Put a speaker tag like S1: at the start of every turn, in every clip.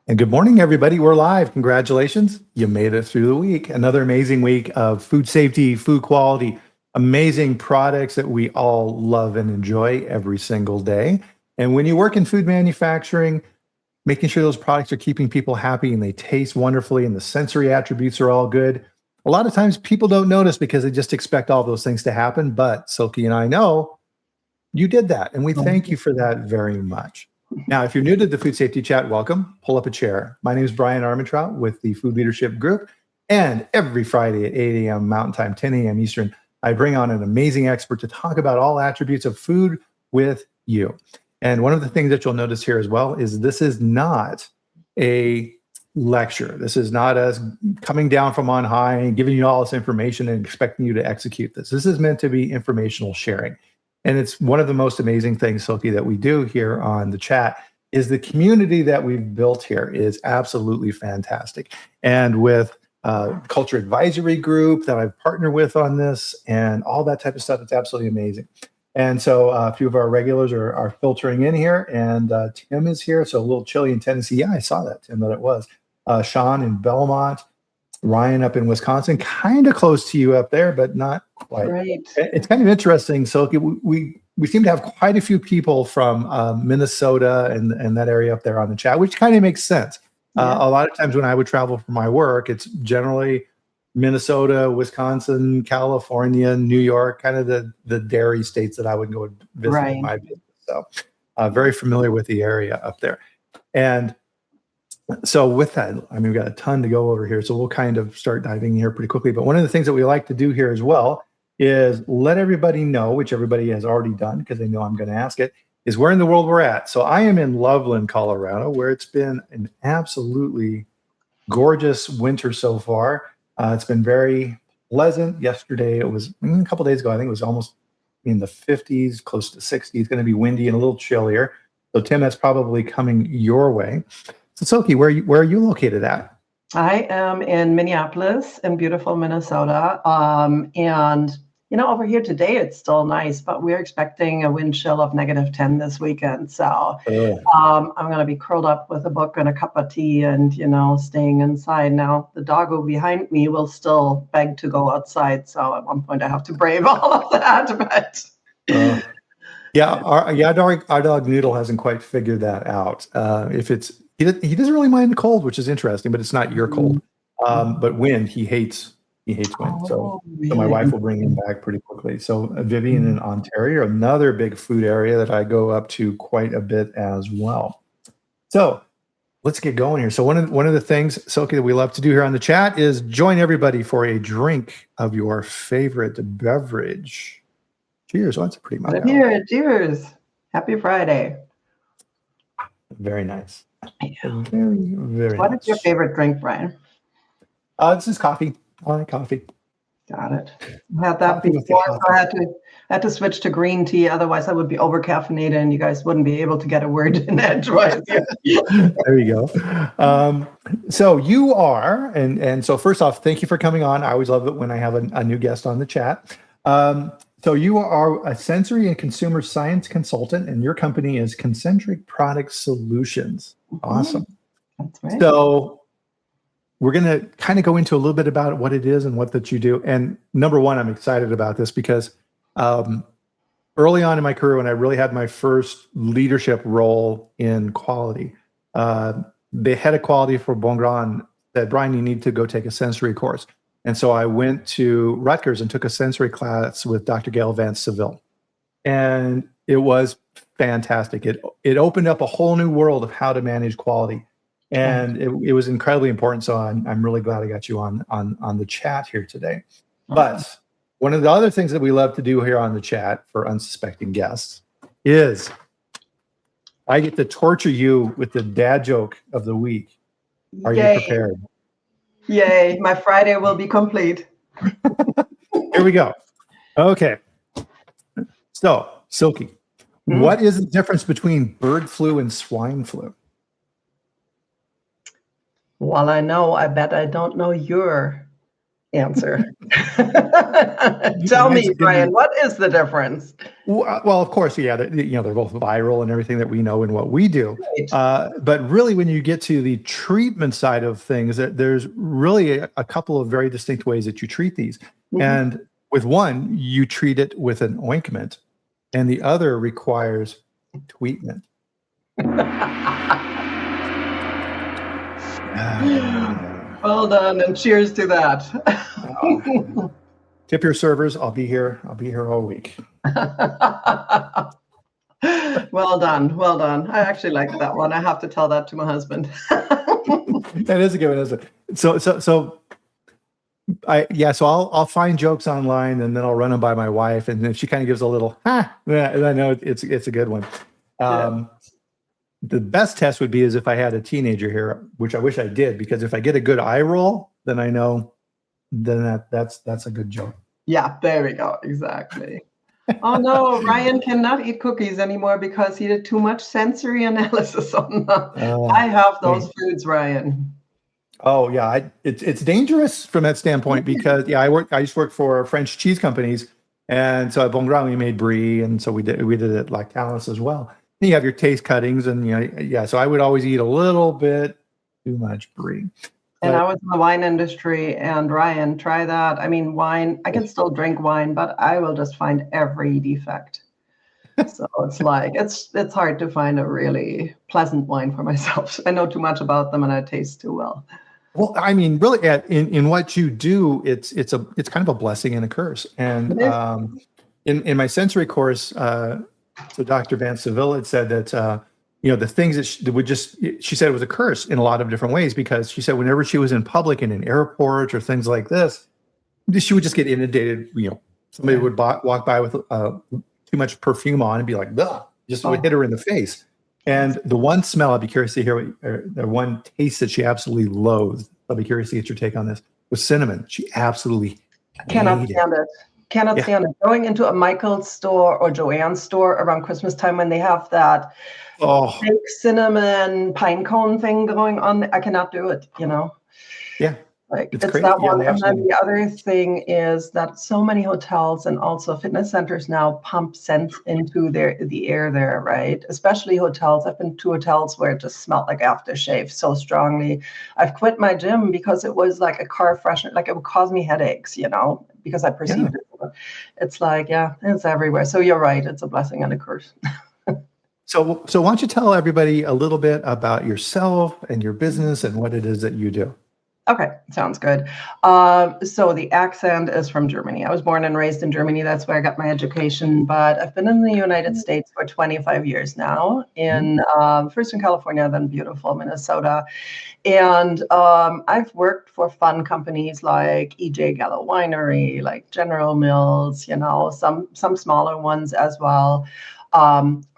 S1: And good morning, everybody. We're live. Congratulations. You made it through the week. Another amazing week of food safety, food quality, amazing products that we all love and enjoy every single day. And when you work in food manufacturing, making sure those products are keeping people happy and they taste wonderfully and the sensory attributes are all good. A lot of times people don't notice because they just expect all those things to happen. But Silke and I know you did that. And we thank you for that very much. Now, if you're new to the Food Safety Chat, welcome. Pull up a chair. My name is Brian Armentrout with the Food Leadership Group. And every Friday at 8 a.m. Mountain Time, 10 a.m. Eastern, I bring on an amazing expert to talk about all attributes of food with you. And one of the things that you'll notice here as well is this is not a lecture. This is not us coming down from on high and giving you all this information and expecting you to execute this. This is meant to be informational sharing. And it's one of the most amazing things, Silke, that we do here on the chat is the community that we've built here is absolutely fantastic. And with Culture Advisory Group that I've partnered with on this and all that type of stuff, it's absolutely amazing. And so a few of our regulars are filtering in here, and Tim is here. So a little chilly in Tennessee. Yeah, I saw that, Tim, that it was. Sean in Belmont, Ryan up in Wisconsin, kind of close to you up there, but not quite.
S2: Right.
S1: It's kind of interesting, Silke. We seem to have quite a few people from Minnesota and that area up there on the chat, which kind of makes sense.
S2: Yeah.
S1: A lot of times when I would travel for my work, it's generally Minnesota, Wisconsin, California, New York, kind of the dairy states that I would go visit
S2: Right.
S1: my business. So very familiar with the area up there. And so with that, I mean, we've got a ton to go over here, so we'll kind of start diving in here pretty quickly. But one of the things that we like to do here as well is let everybody know, which everybody has already done because they know I'm going to ask it, is where in the world we're at. So I am in Loveland, Colorado, where it's been an absolutely gorgeous winter so far. It's been very pleasant. Yesterday, it was a couple days ago, I think it was almost in the 50s, close to 60. It's going to be windy and a little chillier. So Tim, that's probably coming your way. So Silke, where are you located at?
S2: I am in Minneapolis in beautiful Minnesota. And, over here today, it's still nice, but we're expecting a wind chill of -10 this weekend. So I'm going to be curled up with a book and a cup of tea and, staying inside. Now, the doggo behind me will still beg to go outside. So at one point I have to brave all of that. But
S1: yeah, our dog Noodle hasn't quite figured that out. He doesn't really mind the cold, which is interesting, but it's not your cold. But wind, he hates wind. So my wife will bring him back pretty quickly. So Vivian in Ontario, another big food area that I go up to quite a bit as well. So let's get going here. So one of the things, Silke, that we love to do here on the chat is join everybody for a drink of your favorite beverage. Cheers. Oh, that's a pretty much.
S2: Cheers. Happy Friday.
S1: Very nice.
S2: Yeah.
S1: Very, very
S2: What
S1: nice.
S2: is your favorite drink, Brian?
S1: This is coffee. I like coffee.
S2: Got it. I had that
S1: Coffee with the
S2: before, so
S1: coffee.
S2: I had to switch to green tea. Otherwise, I would be over caffeinated, and you guys wouldn't be able to get a word in edgewise.
S1: There you go. So you are, and so first off, thank you for coming on. I always love it when I have a new guest on the chat. So you are a sensory and consumer science consultant, and your company is Concentric Product Solutions. Awesome.
S2: That's right.
S1: So we're going to kind of go into a little bit about what it is and what that you do. And number one, I'm excited about this because early on in my career, when I really had my first leadership role in quality, the head of quality for Bongrand said, Brian, you need to go take a sensory course. And so I went to Rutgers and took a sensory class with Dr. Gail Vance Seville. And it was fantastic. It opened up a whole new world of how to manage quality. And it was incredibly important. So I'm really glad I got you on the chat here today. But one of the other things that we love to do here on the chat for unsuspecting guests is I get to torture you with the dad joke of the week. Are you prepared?
S2: Yay, my Friday will be complete.
S1: Here we go. Okay. So, Silke, what is the difference between bird flu and swine flu?
S2: Well, I bet I don't know your answer.
S1: You
S2: Tell me,
S1: mentioned
S2: Brian, what is the difference?
S1: well, of course, yeah, they're both viral and everything that we know and what we do.
S2: Right.
S1: But really, when you get to the treatment side of things, there's really a couple of very distinct ways that you treat these.
S2: Mhm.
S1: And with one, you treat it with an ointment, and the other requires tweetment.
S2: Well done, and cheers to that.
S1: Tip your servers. I'll be here. I'll be here all week.
S2: Well done. Well done. I actually like that one. I have to tell that to my husband.
S1: That is a good one, isn't it? So I'll find jokes online and then I'll run them by my wife, and then she kind of gives a little and I know it's a good one. The best test would be is if I had a teenager here, which I wish I did, because if I get a good eye roll, then I know then that's a good joke.
S2: Yeah, there we go. Exactly. Oh no, Ryan cannot eat cookies anymore because he did too much sensory analysis on them. I have those foods, Ryan.
S1: Oh yeah, it's dangerous from that standpoint because I used to work for French cheese companies, and so at Bongrand we made brie, and so we did it at Lactalis as well. And you have your taste cuttings, and so I would always eat a little bit too much brie.
S2: And I was in the wine industry, and Ryan, try that. I mean, wine, I can still drink wine, but I will just find every defect. So it's like, it's hard to find a really pleasant wine for myself. I know too much about them and I taste too well.
S1: Well, I mean, really, in what you do, it's kind of a blessing and a curse. And in my sensory course, so Dr. Van Seville had said that the things that she said it was a curse in a lot of different ways, because she said whenever she was in public in an airport or things like this, she would just get inundated. Somebody would walk by with too much perfume on and be like, "Ugh," would hit her in the face. And the one smell, I'd be curious to hear, the one taste that she absolutely loathed, I'll be curious to get your take on this, was cinnamon. She absolutely
S2: cannot stand it. Cannot stand it. Going into a Michael's store or Joann's store around Christmas time when they have that fake cinnamon pine cone thing going on, I cannot do it,
S1: Yeah.
S2: Like it's that one. And then the other thing is that so many hotels and also fitness centers now pump scents into the air there, right? Especially hotels. I've been to hotels where it just smelled like aftershave so strongly. I've quit my gym because it was like a car freshener, like it would cause me headaches, because I perceived it. It's like, it's everywhere. So you're right. It's a blessing and a curse.
S1: So why don't you tell everybody a little bit about yourself and your business and what it is that you do?
S2: Okay, sounds good. So the accent is from Germany. I was born and raised in Germany. That's where I got my education. But I've been in the United States for 25 years now, first in California, then beautiful Minnesota. And I've worked for fun companies like E.J. Gallo Winery, like General Mills, some smaller ones as well.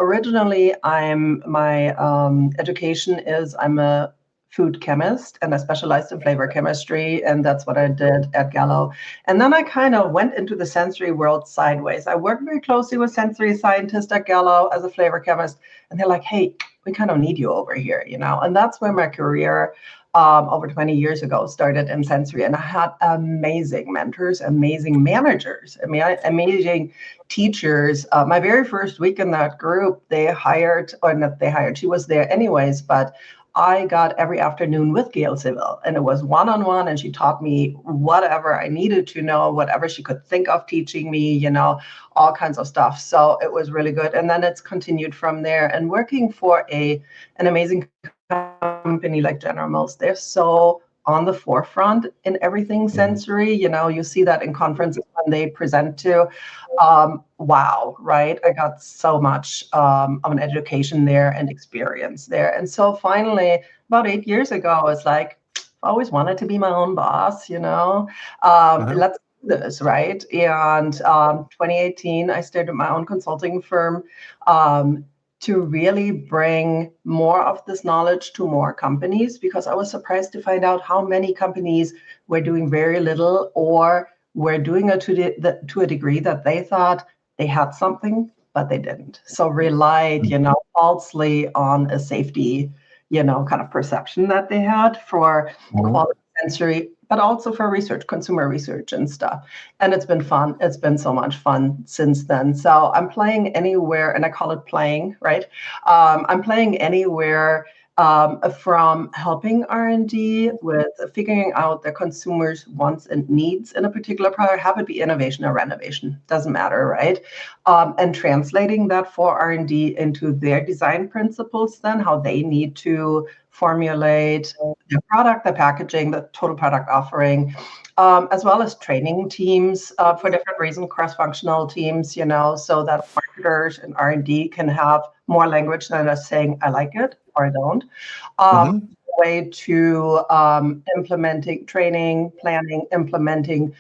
S2: Originally, my education is I'm a food chemist, and I specialized in flavor chemistry, and that's what I did at Gallo. And then I kind of went into the sensory world sideways. I worked very closely with sensory scientists at Gallo as a flavor chemist, and they're like, "Hey, we kind of need you over here," And that's where my career over 20 years ago started in sensory, and I had amazing mentors, amazing managers, amazing teachers. My very first week in that group, she was there anyways, but I got every afternoon with Gail Seville, and it was one-on-one, and she taught me whatever I needed to know, whatever she could think of teaching me, all kinds of stuff. So it was really good. And then it's continued from there. And working for an amazing company like General Mills, they're so on the forefront in everything sensory. You see that in conferences when they present to. Wow, right? I got so much of an education there and experience there. And so finally, about 8 years ago, it's like, I always wanted to be my own boss, let's do this, right? And 2018, I started my own consulting firm to really bring more of this knowledge to more companies, because I was surprised to find out how many companies were doing very little or were doing it to a degree that they thought they had something, but they didn't. So relied, falsely on a safety, kind of perception that they had for quality sensory but also for research, consumer research and stuff. And it's been fun. It's been so much fun since then. So I'm playing anywhere, and I call it playing, right? I'm playing anywhere from helping R&D with figuring out the consumer's wants and needs in a particular product, have it be innovation or renovation, doesn't matter, right? And translating that for R&D into their design principles, then how they need to formulate the product, the packaging, the total product offering, as well as training teams for different reasons, cross-functional teams, so that marketers and R&D can have more language than just saying, I like it or I don't. Way to implementing training, planning, implementing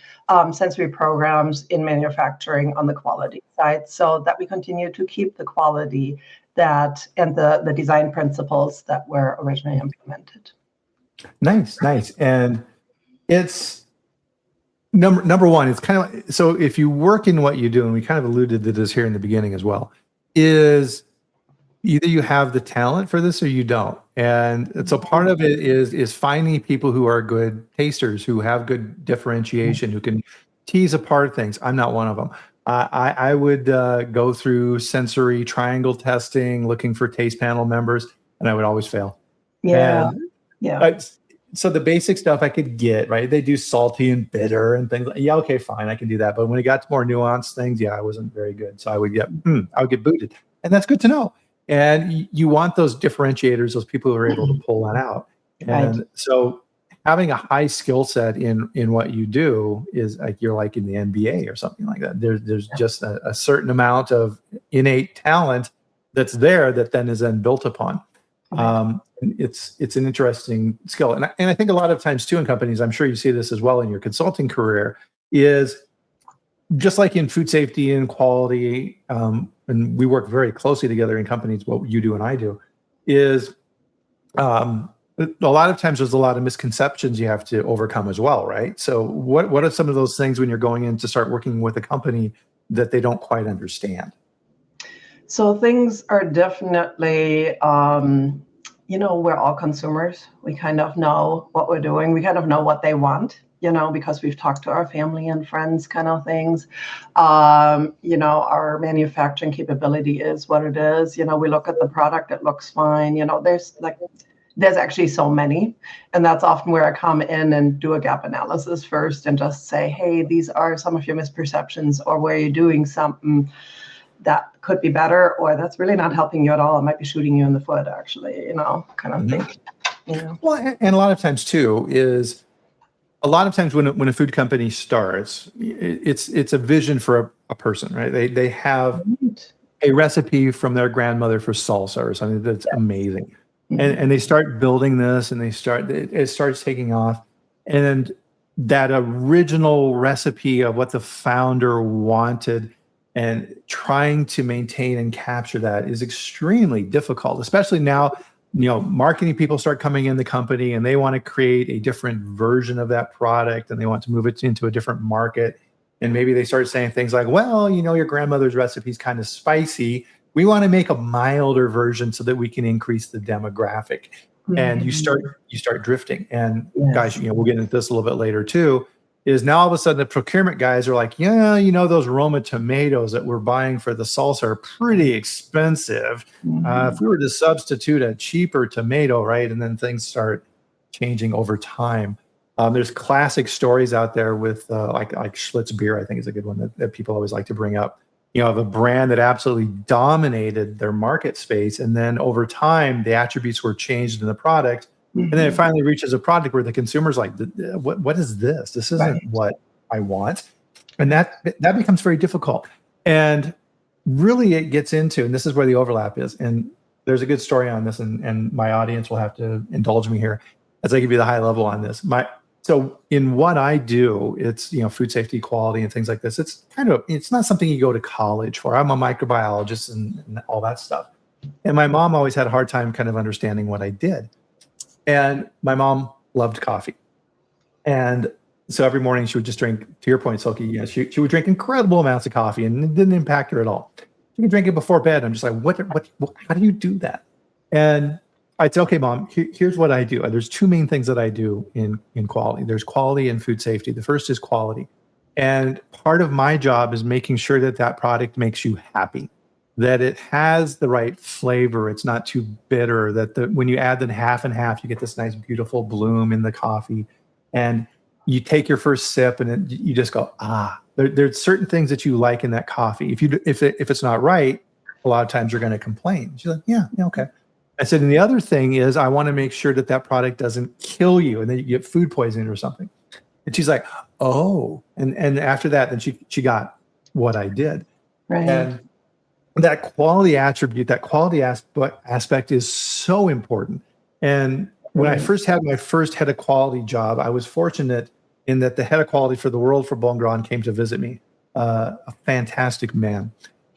S2: sensory programs in manufacturing on the quality side so that we continue to keep the quality that and the design principles that were originally implemented.
S1: Nice. And it's number one, it's kind of, so if you work in what you do, and we kind of alluded to this here in the beginning as well, is either you have the talent for this or you don't. And so part of it is finding people who are good tasters, who have good differentiation, who can tease apart things. I'm not one of them. I would go through sensory triangle testing, looking for taste panel members, and I would always fail.
S2: Yeah.
S1: And,
S2: Yeah.
S1: so the basic stuff I could get, right? They do salty and bitter and things. Yeah, okay, fine, I can do that. But when it got to more nuanced things, yeah, I wasn't very good. So I would get booted, and that's good to know. And you want those differentiators, those people who are able to pull that out. And so having a high skill set in what you do is like you're like in the NBA or something like that. There's just a certain amount of innate talent that's there that then is then built upon. It's an interesting skill. And I think a lot of times too in companies, I'm sure you see this as well in your consulting career, is just like in food safety and quality, and we work very closely together in companies, what you do and I do, is a lot of times there's a lot of misconceptions you have to overcome as well, right? So what are some of those things when you're going in to start working with a company that they don't quite understand?
S2: So things are definitely, we're all consumers. We kind of know what we're doing. We kind of know what they want, because we've talked to our family and friends kind of things. Our manufacturing capability is what it is. We look at the product, it looks fine. There's actually so many. And that's often where I come in and do a gap analysis first and just say, hey, these are some of your misperceptions, or where you're doing something that could be better, or that's really not helping you at all. It might be shooting you in the foot, actually, kind of thing.
S1: Well, and a lot of times too is a lot of times when a food company starts, it's a vision for a person, right? They have a recipe from their grandmother for salsa or something that's amazing, and they start building this, and it starts taking off, and that original recipe of what the founder wanted and trying to maintain and capture that is extremely difficult, especially now. Marketing people start coming in the company and they want to create a different version of that product and they want to move it into a different market. And maybe they start saying things like, well, your grandmother's recipe is kind of spicy. We want to make a milder version so that we can increase the demographic. And you start drifting. And guys, we'll get into this a little bit later too, is now all of a sudden the procurement guys are like, those Roma tomatoes that we're buying for the salsa are pretty expensive. If we were to substitute a cheaper tomato, right? And then things start changing over time. There's classic stories out there with like Schlitz beer, I think is a good one that people always like to bring up. Of a brand that absolutely dominated their market space. And then over time, the attributes were changed in the product. And then it finally reaches a product where the consumer's like, what is this? This isn't what I want. And that becomes very difficult. And really it gets into, and this is where the overlap is. And there's a good story on this, and my audience will have to indulge me here as I give you the high level on this. So in what I do, it's, food safety, quality, and things like this. It's not something you go to college for. I'm a microbiologist and all that stuff. And my mom always had a hard time kind of understanding what I did. And my mom loved coffee. And so every morning she would just drink, to your point, Silke, she would drink incredible amounts of coffee and it didn't impact her at all. She could drink it before bed. I'm just like, what how do you do that? And I'd say, okay, Mom, here's what I do. There's two main things that I do in quality. There's quality and food safety. The first is quality. And part of my job is making sure that that product makes you happy, that it has the right flavor. It's not too bitter, that when you add the half and half, you get this nice, beautiful bloom in the coffee. And you take your first sip and you just go, ah, there's certain things that you like in that coffee. If it's not right, a lot of times you're going to complain. She's like, yeah, okay. I said, and the other thing is I want to make sure that that product doesn't kill you and then you get food poisoning or something. And she's like, oh, and after that, then she got what I did.
S2: Right.
S1: And that quality attribute, that quality aspect is so important. And when I first had my first head of quality job, I was fortunate in that the head of quality for the world for Bon Grand came to visit me, a fantastic man.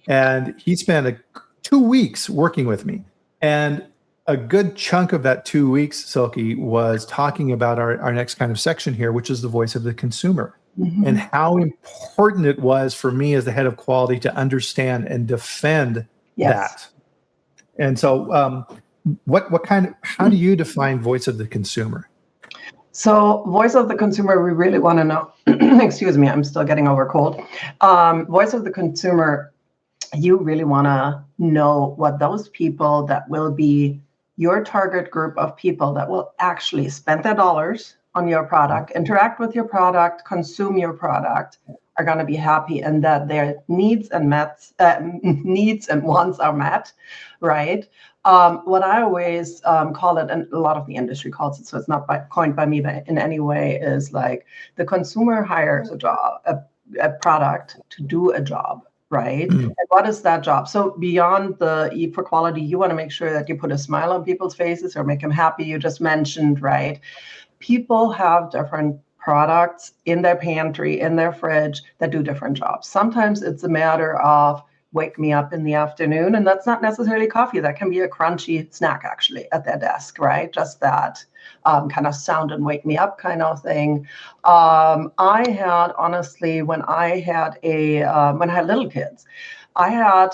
S1: And he spent 2 weeks working with me. And a good chunk of that 2 weeks, Silke, was talking about our next kind of section here, which is the voice of the consumer, and how important it was for me as the head of quality to understand and defend that. And so how do you define voice of the consumer?
S2: So voice of the consumer, we really want to know, excuse me, I'm still getting over cold. Voice of the consumer, you really want to know what those people that will be your target group of people that will actually spend their dollars on your product, interact with your product, consume your product, are going to be happy, and that their needs and wants are met, right? What I always call it, and a lot of the industry calls it, so it's not coined by me in any way, is like the consumer hires a product to do a job. Right? And what is that job? So beyond the E for quality, you want to make sure that you put a smile on people's faces or make them happy. You just mentioned, right? People have different products in their pantry, in their fridge that do different jobs. Sometimes it's a matter of wake me up in the afternoon, and that's not necessarily coffee. That can be a crunchy snack actually at their desk, right? Just that kind of sound and wake me up kind of thing. I had, honestly, when I had little kids, I had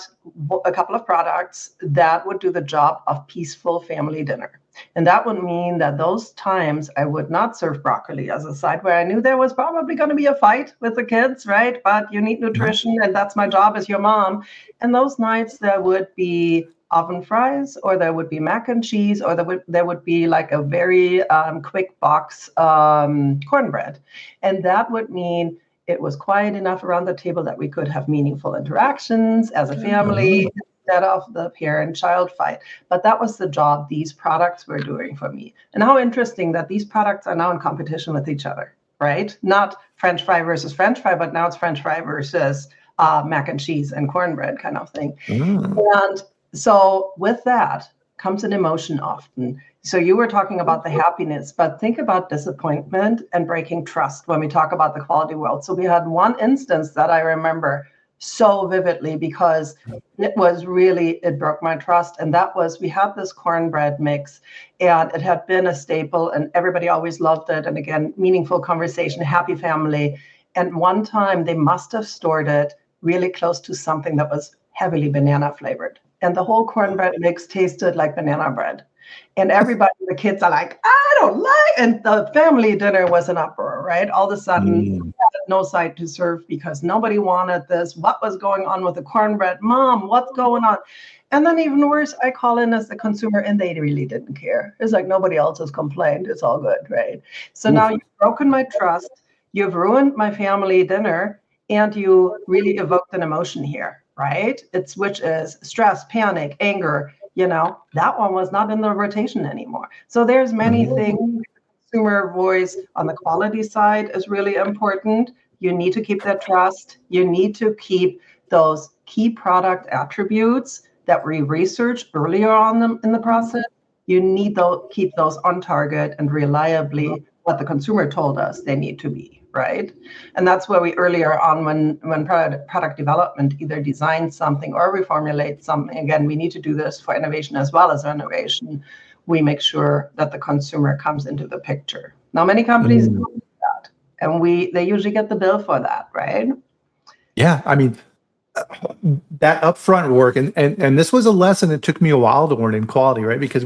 S2: a couple of products that would do the job of peaceful family dinner. And that would mean that those times I would not serve broccoli as a side where I knew there was probably going to be a fight with the kids, right? But you need nutrition, and that's my job as your mom. And those nights there would be oven fries, or there would be mac and cheese, or there would be like a very quick box cornbread. And that would mean it was quiet enough around the table that we could have meaningful interactions as a family instead of the parent-child fight. But that was the job these products were doing for me. And how interesting that these products are now in competition with each other, right? Not French fry versus French fry, but now it's French fry versus mac and cheese and cornbread kind of thing. And so with that comes an emotion often. So you were talking about the happiness, but think about disappointment and breaking trust when we talk about the quality world. So we had one instance that I remember so vividly because it broke my trust. And that was, we had this cornbread mix and it had been a staple and everybody always loved it. And again, meaningful conversation, happy family. And one time they must have stored it really close to something that was heavily banana flavored. And the whole cornbread mix tasted like banana bread. And everybody, the kids are like, I don't like, and the family dinner was an uproar, right? All of a sudden, we had no side to serve because nobody wanted this. What was going on with the cornbread? Mom, what's going on? And then even worse, I call in as the consumer and they really didn't care. It's like nobody else has complained. It's all good, right? So now you've broken my trust. You've ruined my family dinner and you really evoked an emotion here, right? Which is stress, panic, anger. That one was not in the rotation anymore. So there's many things. Consumer voice on the quality side is really important. You need to keep that trust. You need to keep those key product attributes that we researched earlier on in the process. You need to keep those on target and reliably what the consumer told us they need to be, right? And that's where we earlier on when product development either design something or reformulate something, again, we need to do this for innovation as well as renovation. We make sure that the consumer comes into the picture. Now, many companies don't do that, and they usually get the bill for that, right?
S1: Yeah, I mean, that upfront work, and this was a lesson that took me a while to learn in quality, right? Because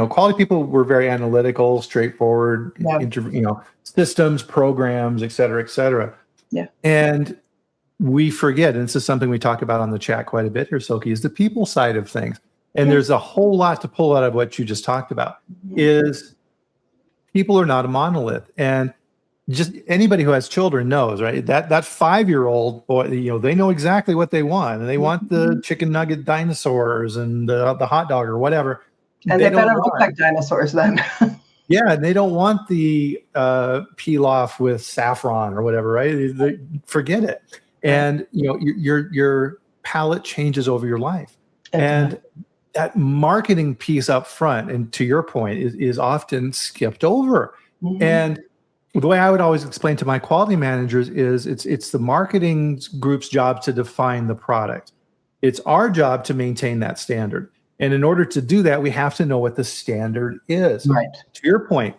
S1: quality people were very analytical, straightforward,
S2: Yeah.
S1: systems, programs, et cetera, et cetera.
S2: Yeah.
S1: And we forget, and this is something we talk about on the chat quite a bit here, Silke, is the people side of things. And there's a whole lot to pull out of what you just talked about. Is people are not a monolith, and just anybody who has children knows, right? That 5-year-old boy, they know exactly what they want, and they want the chicken nugget dinosaurs and the hot dog or whatever.
S2: And they better look like dinosaurs then.
S1: Yeah, and they don't want the pilaf with saffron or whatever, right? Forget it. And your palate changes over your life, and that marketing piece up front, and to your point, is often skipped over. And the way I would always explain to my quality managers is it's the marketing group's job to define the product. It's our job to maintain that standard. And in order to do that, we have to know what the standard is.
S2: Right.
S1: To your point,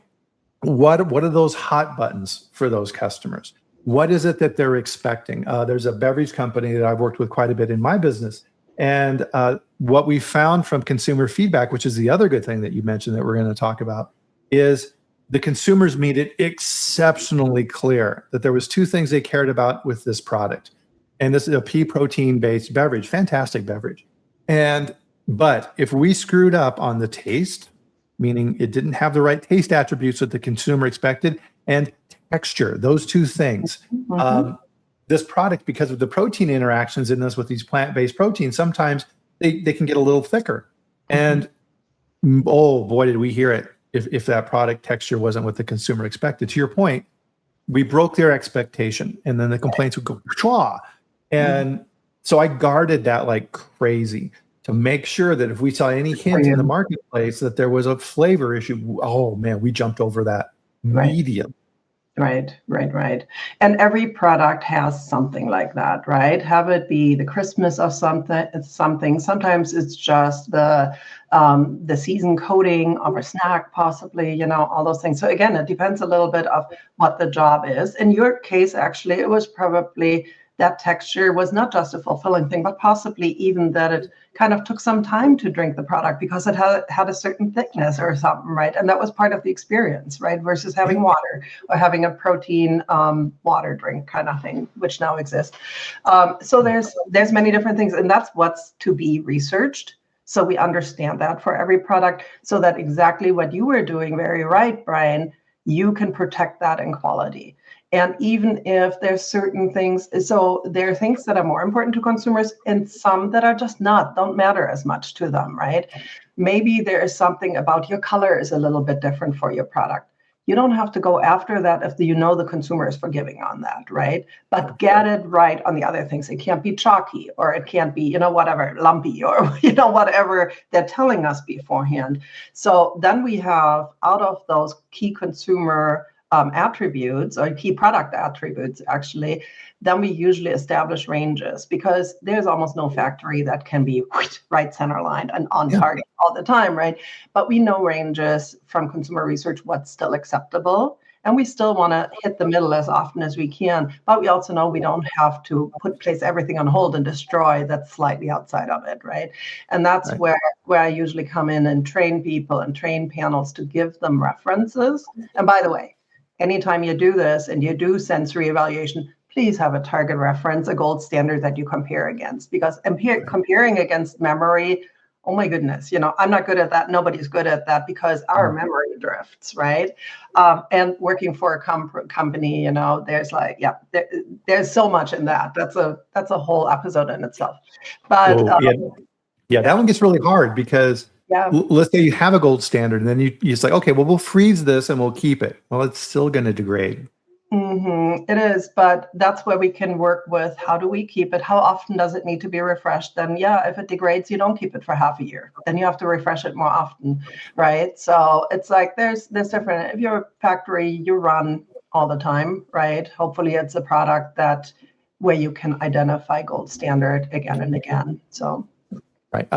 S1: what are those hot buttons for those customers? What is it that they're expecting? There's a beverage company that I've worked with quite a bit in my business. And what we found from consumer feedback, which is the other good thing that you mentioned that we're going to talk about, is the consumers made it exceptionally clear that there was 2 things they cared about with this product. And this is a pea protein-based beverage, fantastic beverage. But if we screwed up on the taste, meaning it didn't have the right taste attributes that the consumer expected, and texture, those 2 things, this product, because of the protein interactions in this with these plant-based proteins, sometimes they can get a little thicker. And oh boy, did we hear it if that product texture wasn't what the consumer expected. To your point, we broke their expectation, and then the complaints would go Chwa. And so I guarded that like crazy to make sure that if we saw any hint in the marketplace that there was a flavor issue, oh man, we jumped over that immediately.
S2: Right. And every product has something like that, right? Have it be the Christmas of something. Sometimes it's just the season coating of a snack, possibly, all those things. So again, it depends a little bit of what the job is. In your case, actually, it was probably that texture was not just a fulfilling thing, but possibly even that it kind of took some time to drink the product because it had a certain thickness or something, right? And that was part of the experience, right? Versus having water or having a protein water drink kind of thing, which now exists. So there's many different things, and that's what's to be researched. So we understand that for every product, so that exactly what you were doing very right, Brian, you can protect that in quality. And even if there's certain things, so there are things that are more important to consumers and some that are just don't matter as much to them, right? Maybe there is something about your color is a little bit different for your product. You don't have to go after that if the consumer is forgiving on that, right? But get it right on the other things. It can't be chalky, or it can't be, whatever, lumpy, or, whatever they're telling us beforehand. So then we have, out of those key consumer attributes or key product attributes, actually, then we usually establish ranges, because there's almost no factory that can be right center line and on target all the time, right? But we know ranges from consumer research, what's still acceptable. And we still want to hit the middle as often as we can. But we also know we don't have to place everything on hold and destroy that's slightly outside of it, right? And that's where I usually come in and train people and train panels to give them references. And by the way, anytime you do this and you do sensory evaluation, please have a target reference, a gold standard that you compare against, because comparing against memory, oh my goodness, I'm not good at that. Nobody's good at that, because our memory drifts, right? And working for a company, there's there's so much in that. That's a whole episode in itself. But
S1: that one gets really hard, because let's say you have a gold standard, and then you say, okay, well, we'll freeze this and we'll keep it. Well, it's still going to degrade.
S2: It is, but that's where we can work with, how do we keep it? How often does it need to be refreshed? Then if it degrades, you don't keep it for half a year. Then you have to refresh it more often, right? So it's like there's different. If you're a factory, you run all the time, right? Hopefully it's a product where you can identify gold standard again and again. So.
S1: Right.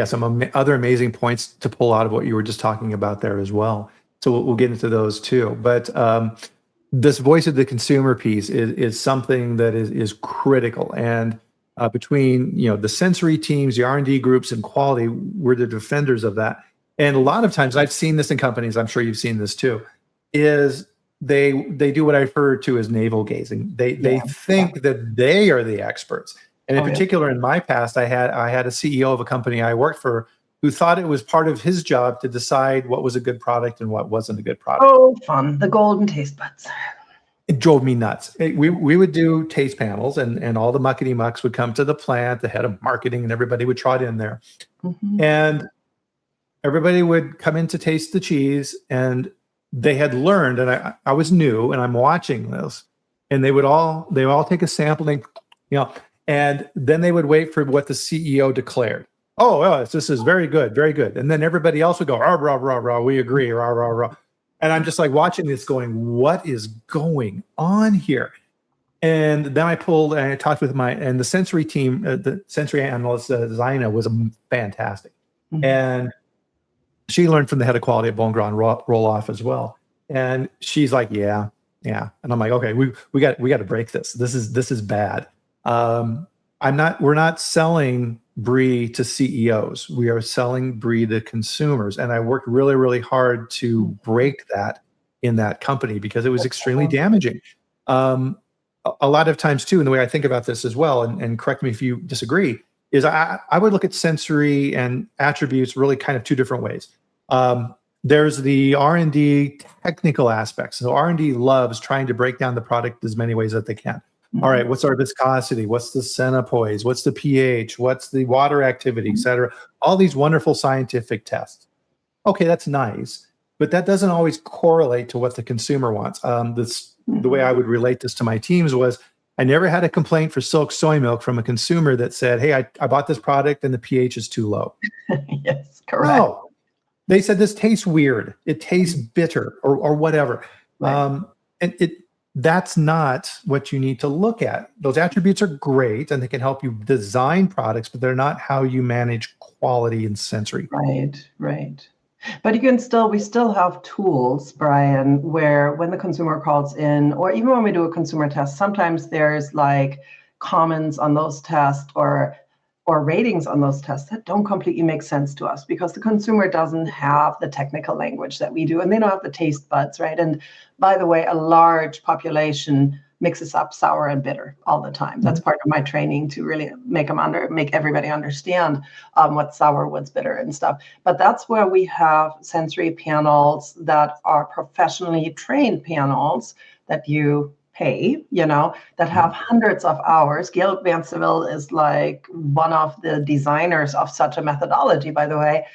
S1: Some other amazing points to pull out of what you were just talking about there as well. So we'll get into those too. But this voice of the consumer piece is something that is critical. And between the sensory teams, the R&D groups, and quality. We're the defenders of that. And a lot of times, I've seen this in companies. I'm sure you've seen this too. Is they do what I refer to as navel gazing. They think that they are the experts. And in particular, in my past, I had a CEO of a company I worked for who thought it was part of his job to decide what was a good product and what wasn't a good product.
S2: Oh, fun. The golden taste buds.
S1: It drove me nuts. We would do taste panels, and all the muckety mucks would come to the plant, the head of marketing, and everybody would trot in there. And everybody would come in to taste the cheese, and they had learned, and I was new, and I'm watching this, and they would all take a sampling, and then they would wait for what the CEO declared. Oh, this is very good, very good. And then everybody else would go, rah, rah, rah, rah, we agree, rah, rah, rah. And I'm just like watching this going, what is going on here? And then I pulled and I talked with the sensory team, the sensory analyst, Zina, was fantastic. And she learned from the head of quality at Bone Ground roll off as well. And she's like, yeah. And I'm like, okay, we got to break this. This is bad. We're not selling Brie to CEOs. We are selling Brie to consumers. And I worked really, really hard to break that in that company because it was extremely damaging. A lot of times too, and the way I think about this as well, and correct me if you disagree, is I would look at sensory and attributes really kind of two different ways. There's the R&D technical aspects. So R&D loves trying to break down the product as many ways that they can. All right, what's our viscosity? What's the centipoise? What's the pH? What's the water activity, et cetera? All these wonderful scientific tests. Okay, that's nice, but that doesn't always correlate to what the consumer wants. The way I would relate this to my teams was I never had a complaint for Silke soy milk from a consumer that said, hey, I bought this product and the pH is too low.
S2: Yes, correct.
S1: No, they said this tastes weird. It tastes bitter or whatever.
S2: Right.
S1: That's not what you need to look at. Those attributes are great and they can help you design products, but they're not how you manage quality and sensory.
S2: Right. But we still have tools, Brian, where when the consumer calls in, or even when we do a consumer test, sometimes there's like comments on those tests or ratings on those tests that don't completely make sense to us because the consumer doesn't have the technical language that we do, and they don't have the taste buds, right? And by the way, a large population mixes up sour and bitter all the time. That's part of my training to really make everybody understand what's sour, what's bitter and stuff. But that's where we have sensory panels that are professionally trained panels that you pay, that have hundreds of hours. Gail Van Seville is like one of the designers of such a methodology, by the way,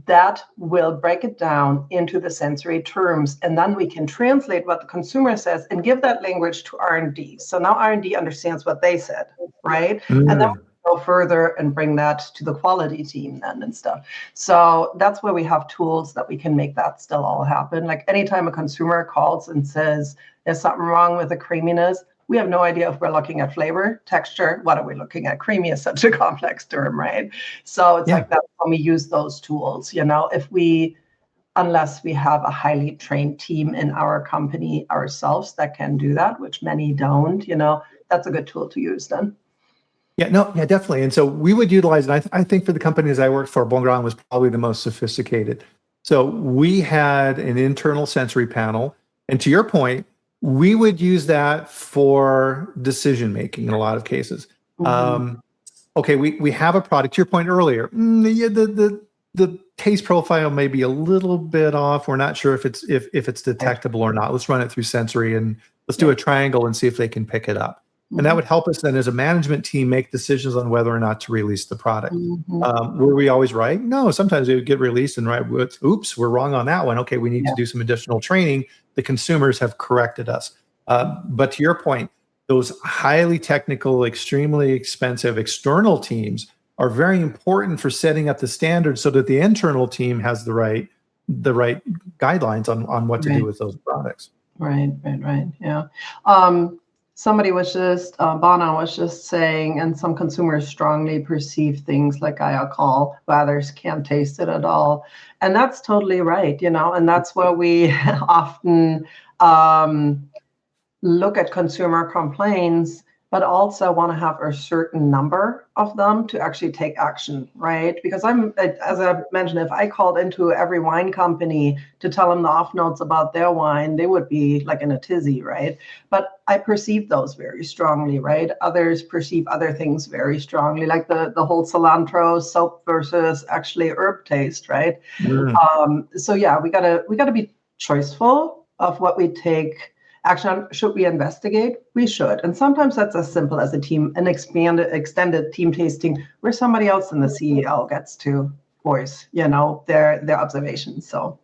S2: that will break it down into the sensory terms. And then we can translate what the consumer says and give that language to R&D. So now R&D understands what they said, right? And then we go further and bring that to the quality team then and stuff. So that's where we have tools that we can make that still all happen. Like anytime a consumer calls and says, there's something wrong with the creaminess, we have no idea if we're looking at flavor, texture. What are we looking at? Creamy is such a complex term, right? So it's like that when we use those tools, unless we have a highly trained team in our company ourselves that can do that, which many don't, that's a good tool to use then.
S1: Yeah, definitely. And so we would utilize, and I think for the companies I worked for, Bone Ground was probably the most sophisticated. So we had an internal sensory panel. And to your point, we would use that for decision making in a lot of cases. Okay, we have a product. To your point earlier, the taste profile may be a little bit off. We're not sure if it's detectable or not. Let's run it through sensory and let's do a triangle and see if they can pick it up. And that would help us then as a management team make decisions on whether or not to release the product. Were we always right? No, sometimes it would get released and oops, we're wrong on that one. Okay, we need to do some additional training. The consumers have corrected us. But to your point, those highly technical, extremely expensive external teams are very important for setting up the standards so that the internal team has the right guidelines on what to do with those products.
S2: Right. Yeah. Somebody was just, Bana was just saying, and some consumers strongly perceive things like alcohol, while others can't taste it at all. And that's totally right, and that's where we often look at consumer complaints, but also want to have a certain number of them to actually take action, right? Because as I mentioned, if I called into every wine company to tell them the off notes about their wine, they would be like in a tizzy, right? But I perceive those very strongly, right? Others perceive other things very strongly, like the whole cilantro soap versus actually herb taste, right?
S1: Mm.
S2: So yeah, we gotta be choiceful of what we take action on. Should we investigate? We should. And sometimes that's as simple as an extended team tasting where somebody else in the CEO gets to voice, their observations. So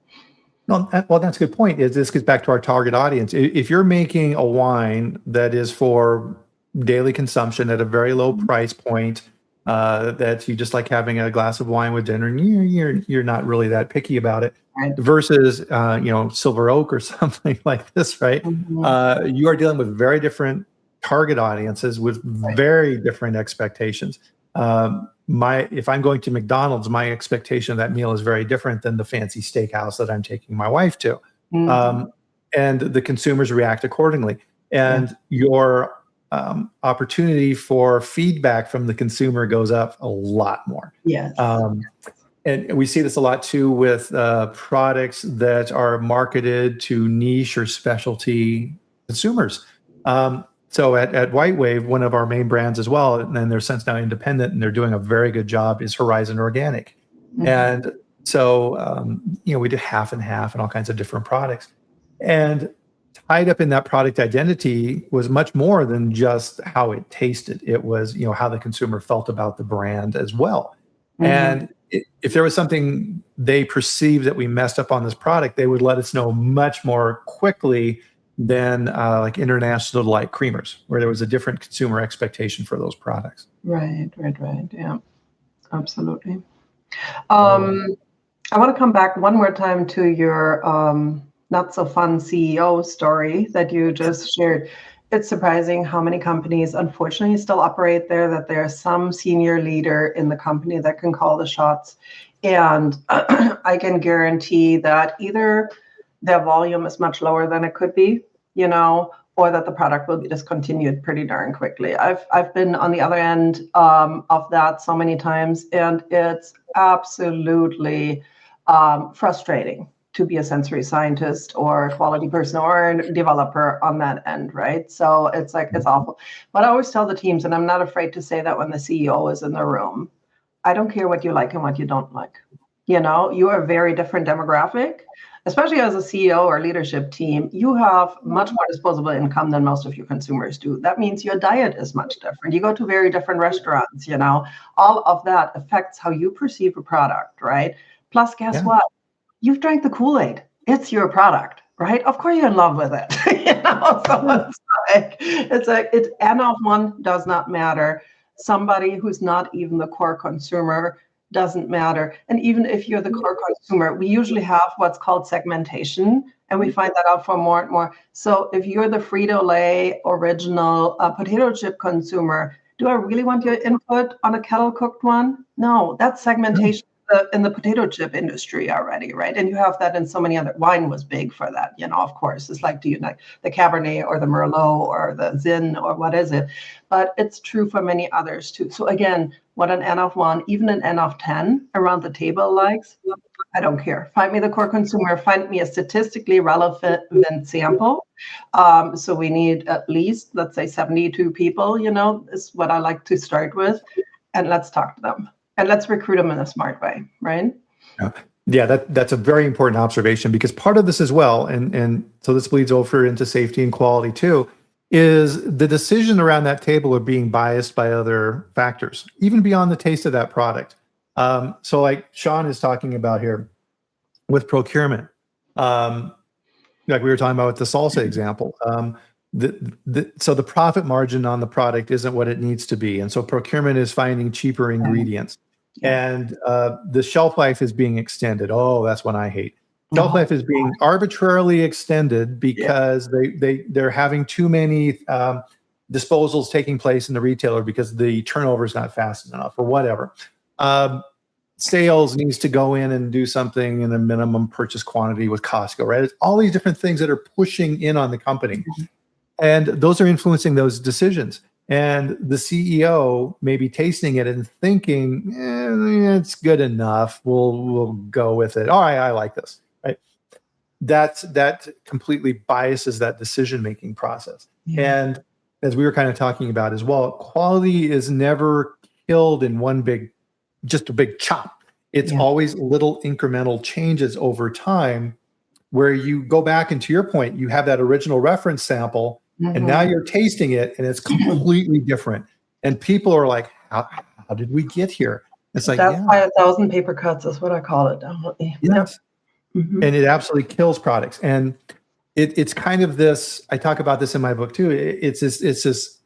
S1: No, well, that's a good point. Is this gets back to our target audience. If you're making a wine that is for daily consumption at a very low price point, that you just like having a glass of wine with dinner, and you're not really that picky about it,
S2: right.
S1: versus Silver Oak or something like this, right? You are dealing with very different target audiences with very different expectations. If I'm going to McDonald's, my expectation of that meal is very different than the fancy steakhouse that I'm taking my wife to. And the consumers react accordingly. And your opportunity for feedback from the consumer goes up a lot more.
S2: Yes.
S1: And we see this a lot too with products that are marketed to niche or specialty consumers. So at White Wave, one of our main brands as well, and then they're since now independent and they're doing a very good job, is Horizon Organic. And so, we did half and half and all kinds of different products. And tied up in that product identity was much more than just how it tasted. It was, how the consumer felt about the brand as well. And if there was something they perceived that we messed up on this product, they would let us know much more quickly than like international delight creamers, where there was a different consumer expectation for those products.
S2: Right. Yeah, absolutely. I want to come back one more time to your not so fun CEO story that you just shared. It's surprising how many companies unfortunately still operate there, that there's some senior leader in the company that can call the shots. And I can guarantee that either their volume is much lower than it could be, or that the product will be discontinued pretty darn quickly. I've been on the other end of that so many times, and it's absolutely frustrating to be a sensory scientist or a quality person or a developer on that end, right? So it's awful. But I always tell the teams, and I'm not afraid to say that when the CEO is in the room, I don't care what you like and what you don't like. You are a very different demographic. Especially as a CEO or leadership team, you have much more disposable income than most of your consumers do. That means your diet is much different. You go to very different restaurants, all of that affects how you perceive a product, right? Plus, guess what? You've drank the Kool-Aid. It's your product, right? Of course you're in love with it. So it's like N of one does not matter. Somebody who's not even the core consumer doesn't matter. And even if you're the core consumer, we usually have what's called segmentation, and we find that out for more and more. So if you're the Frito-Lay original potato chip consumer, do I really want your input on a kettle cooked one? No, that's segmentation in the potato chip industry already, right? And you have that in so many other. Wine was big for that, of course. It's like, do you like the Cabernet or the Merlot or the Zin or what is it? But it's true for many others too. So again, what an N of 1, even an N of 10 around the table likes, I don't care. Find me the core consumer, find me a statistically relevant sample. So we need at least, let's say 72 people, is what I like to start with. And let's talk to them. And let's recruit them in a smart way, right?
S1: Yeah, that's a very important observation, because part of this as well, and so this bleeds over into safety and quality too, is the decision around that table of being biased by other factors, even beyond the taste of that product. So like Sean is talking about here with procurement, like we were talking about with the salsa example, so the profit margin on the product isn't what it needs to be. And so procurement is finding cheaper ingredients. And the shelf life is being extended. Oh, that's what I hate. Shelf life is being arbitrarily extended because they're having too many disposals taking place in the retailer because the turnover is not fast enough or whatever. Sales needs to go in and do something in a minimum purchase quantity with Costco, right? It's all these different things that are pushing in on the company. And those are influencing those decisions. And the CEO may be tasting it and thinking, it's good enough. We'll go with it. All right, I like this. Right? That completely biases that decision-making process.
S2: Yeah.
S1: And as we were kind of talking about as well, quality is never killed in just a big chop. It's always little incremental changes over time where you go back, and to your point, you have that original reference sample, and now you're tasting it and it's completely different. And people are like, how did we get here? It's like,
S2: That's by 1,000 paper cuts is what I call it, definitely.
S1: Yes. And it absolutely kills products. And it's kind of this, I talk about this in my book too. It's this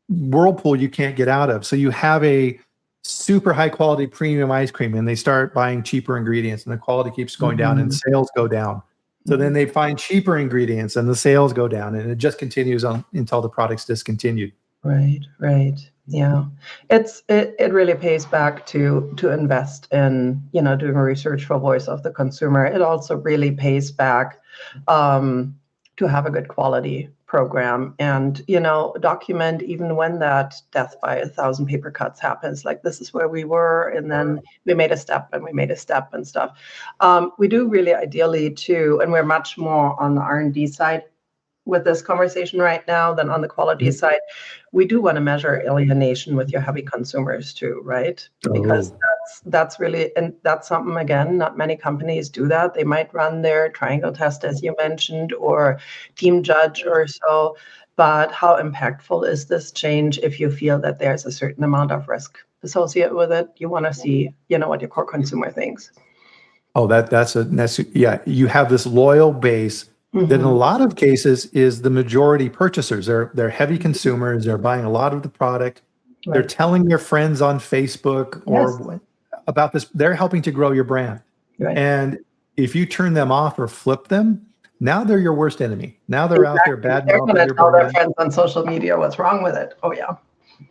S1: whirlpool you can't get out of. So you have a super high quality premium ice cream and they start buying cheaper ingredients and the quality keeps going down and sales go down. So then they find cheaper ingredients and the sales go down, and it just continues on until the product's discontinued.
S2: Right. Yeah. It really pays back to invest in, doing research for voice of the consumer. It also really pays back to have a good quality program and, document even when that death by 1,000 paper cuts happens, like this is where we were. And then we made a step and stuff. We do really ideally too, and we're much more on the R&D side with this conversation right now than on the quality side. We do want to measure alienation with your heavy consumers too, right? Because that's really, and that's something, again, not many companies do that. They might run their triangle test, as you mentioned, or team judge or so. But how impactful is this change if you feel that there's a certain amount of risk associated with it? You want to see, what your core consumer thinks.
S1: Oh, that's you have this loyal base that in a lot of cases is the majority purchasers. They're heavy consumers. They're buying a lot of the product. Right. They're telling their friends on Facebook or about this. They're helping to grow your brand. Right. And if you turn them off or flip them, now they're your worst enemy. Now they're out there bad.
S2: They're going to tell their friends on social media what's wrong with it. Oh yeah.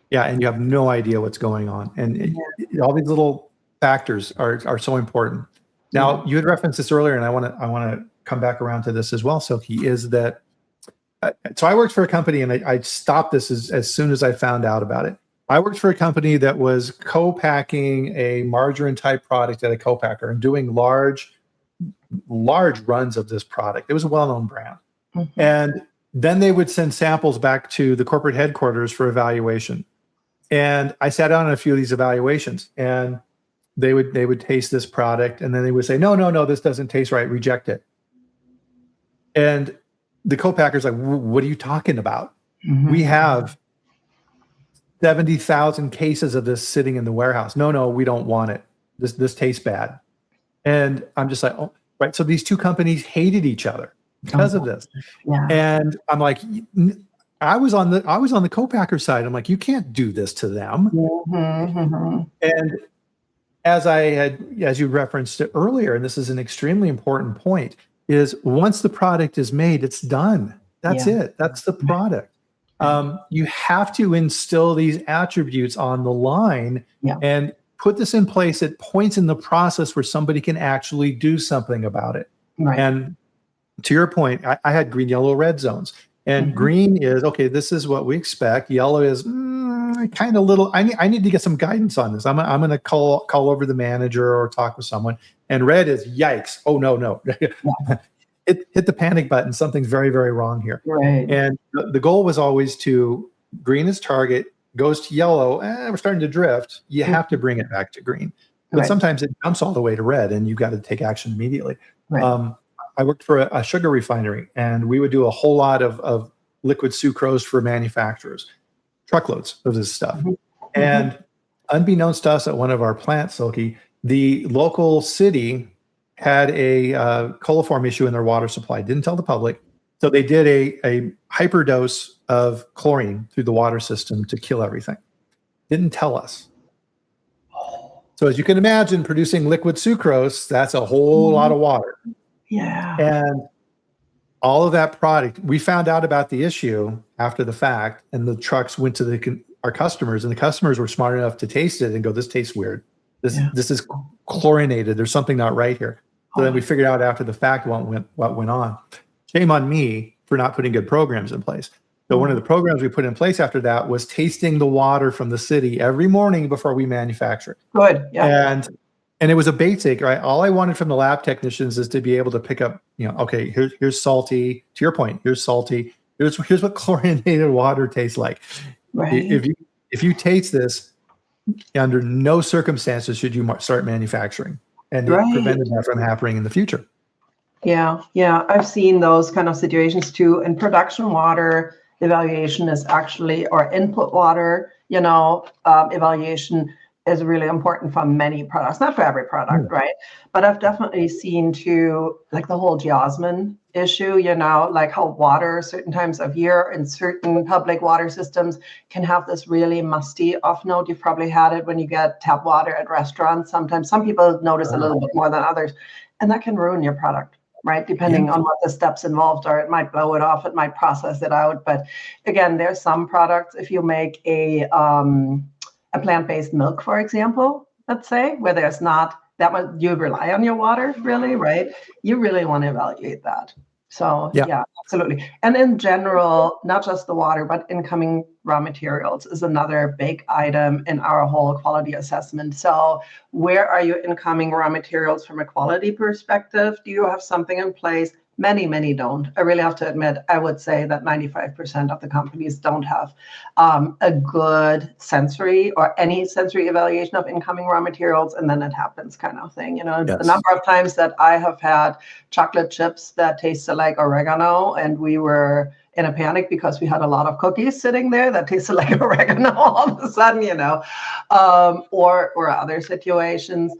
S1: Yeah, and you have no idea what's going on. And all these little factors are so important. Now, you had referenced this earlier, and I want to come back around to this as well, Silke, is that, so I worked for a company, and I stopped this as soon as I found out about it. I worked for a company that was co-packing a margarine-type product at a co-packer and doing large runs of this product. It was a well-known brand. And then they would send samples back to the corporate headquarters for evaluation. And I sat on a few of these evaluations, and they would taste this product, and then they would say, no, this doesn't taste right, reject it. And the co-packer's like, what are you talking about? We have 70,000 cases of this sitting in the warehouse. No, we don't want it. This tastes bad. And I'm just like, oh, right. So these two companies hated each other because of this. Yeah. And I'm like, I was on the co-packer side. I'm like, you can't do this to them. And as you referenced it earlier, and this is an extremely important point, is once the product is made, it's done. That's it. That's the product. You have to instill these attributes on the line and put this in place at points in the process where somebody can actually do something about it. Right. And to your point, I had green, yellow, red zones. And green is, okay, this is what we expect. Yellow is kind of little, I need to get some guidance on this. I'm going to call over the manager or talk with someone. And red is, yikes. Oh, no. Hit the panic button. Something's very, very wrong here. Right. And the goal was always to, green is target, goes to yellow, we're starting to drift. You have to bring it back to green. But sometimes it jumps all the way to red, and you've got to take action immediately. Right. I worked for a sugar refinery, and we would do a whole lot of liquid sucrose for manufacturers, truckloads of this stuff. And unbeknownst to us at one of our plants, Silke, the local city had a coliform issue in their water supply. Didn't tell the public. So they did a hyperdose of chlorine through the water system to kill everything. Didn't tell us. So as you can imagine, producing liquid sucrose, that's a whole lot of water. Yeah. And all of that product, we found out about the issue after the fact, and the trucks went to our customers, and the customers were smart enough to taste it and go, this tastes weird. This is chlorinated. There's something not right here. So then we figured out after the fact what went on. Shame on me for not putting good programs in place. So one of the programs we put in place after that was tasting the water from the city every morning before we manufacture it.
S2: Good. Yeah.
S1: And it was a basic, right? All I wanted from the lab technicians is to be able to pick up, okay, here's salty. To your point, here's salty. Here's what chlorinated water tastes like.
S2: Right.
S1: If you taste this, under no circumstances should you start manufacturing, and it
S2: Right.
S1: prevented that from happening in the future.
S2: Yeah. Yeah. I've seen those kind of situations too. And production water evaluation is actually, or input water, evaluation is really important for many products, not for every product, right? But I've definitely seen too, like the whole geosmin issue, like how water certain times of year in certain public water systems can have this really musty off note. You've probably had it when you get tap water at restaurants. Sometimes some people notice a little bit more than others, and that can ruin your product, right? Depending on what the steps involved are. It might blow it off, it might process it out. But again, there's some products, if you make a plant-based milk, for example, let's say, where there's not that much, you rely on your water, really, right? You really want to evaluate that. So yeah, absolutely. And in general, not just the water, but incoming raw materials is another big item in our whole quality assessment. So where are your incoming raw materials from a quality perspective? Do you have something in place? Many don't. I really have to admit, I would say that 95% of the companies don't have a good sensory or any sensory evaluation of incoming raw materials, and then it happens kind of thing. The number of times that I have had chocolate chips that tasted like oregano, and we were in a panic because we had a lot of cookies sitting there that tasted like oregano all of a sudden, or other situations.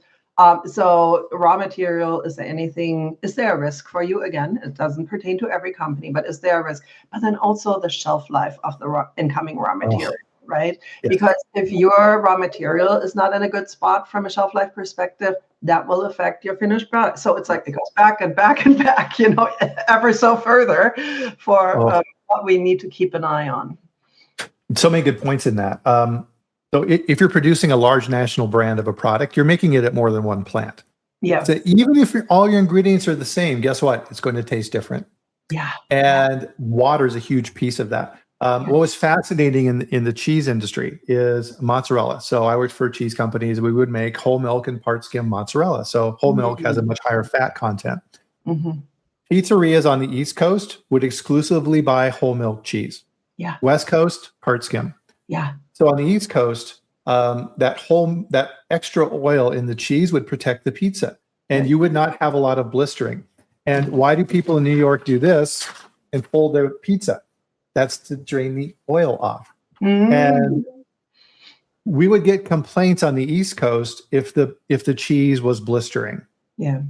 S2: So raw material, is there a risk for you? Again, it doesn't pertain to every company, but is there a risk? But then also the shelf life of the incoming raw material, right? Yes. Because if your raw material is not in a good spot from a shelf life perspective, that will affect your finished product. So it's like it goes back and back and back, ever so further for what we need to keep an eye on.
S1: So many good points in that. So if you're producing a large national brand of a product, you're making it at more than one plant.
S2: Yeah.
S1: So even if all your ingredients are the same, guess what? It's going to taste different.
S2: Yeah.
S1: And water is a huge piece of that. What was fascinating in the cheese industry is mozzarella. So I worked for cheese companies. We would make whole milk and part skim mozzarella. So whole milk has a much higher fat content. Pizzerias on the East Coast would exclusively buy whole milk cheese.
S2: Yeah.
S1: West Coast, part skim.
S2: Yeah.
S1: So on the East Coast, that extra oil in the cheese would protect the pizza, and you would not have a lot of blistering. And why do people in New York do this and fold their pizza? That's to drain the oil off. And we would get complaints on the East Coast if the cheese was blistering,